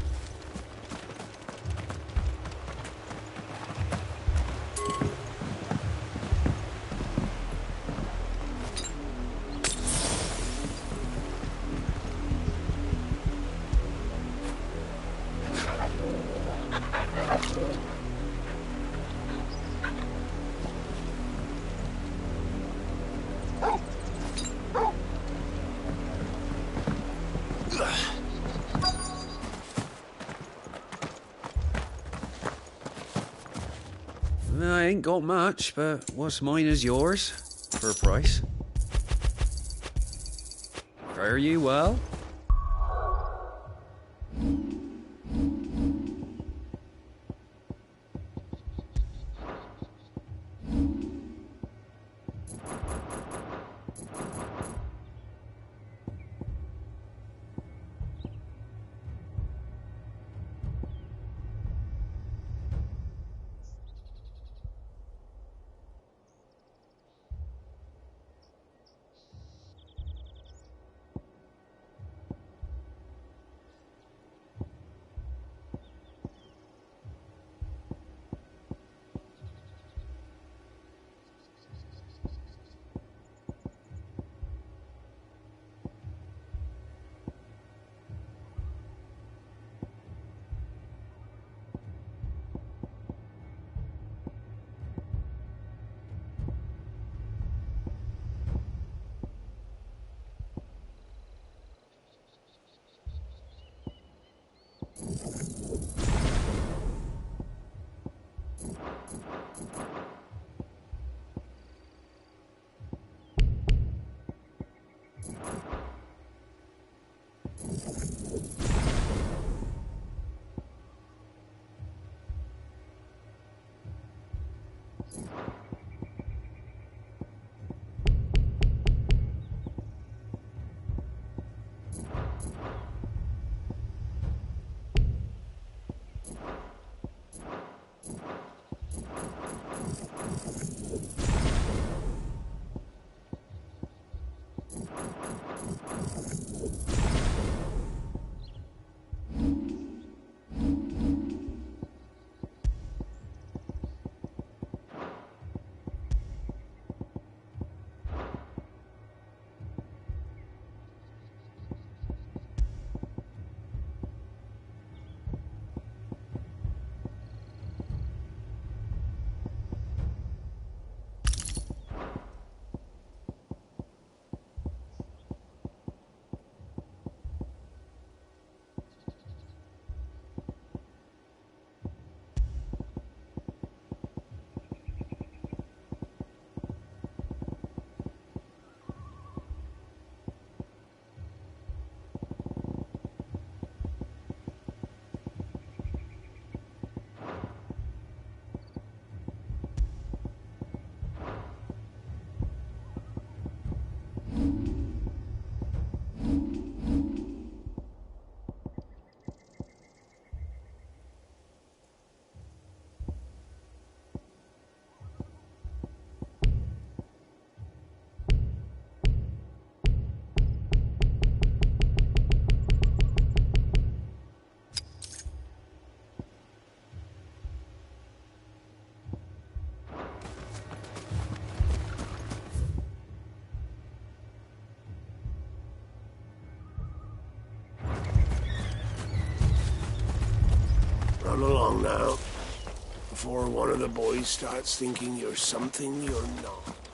I ain't got much, but what's mine is yours, for a price. Fare you well? Run along now, before one of the boys starts thinking you're something you're not.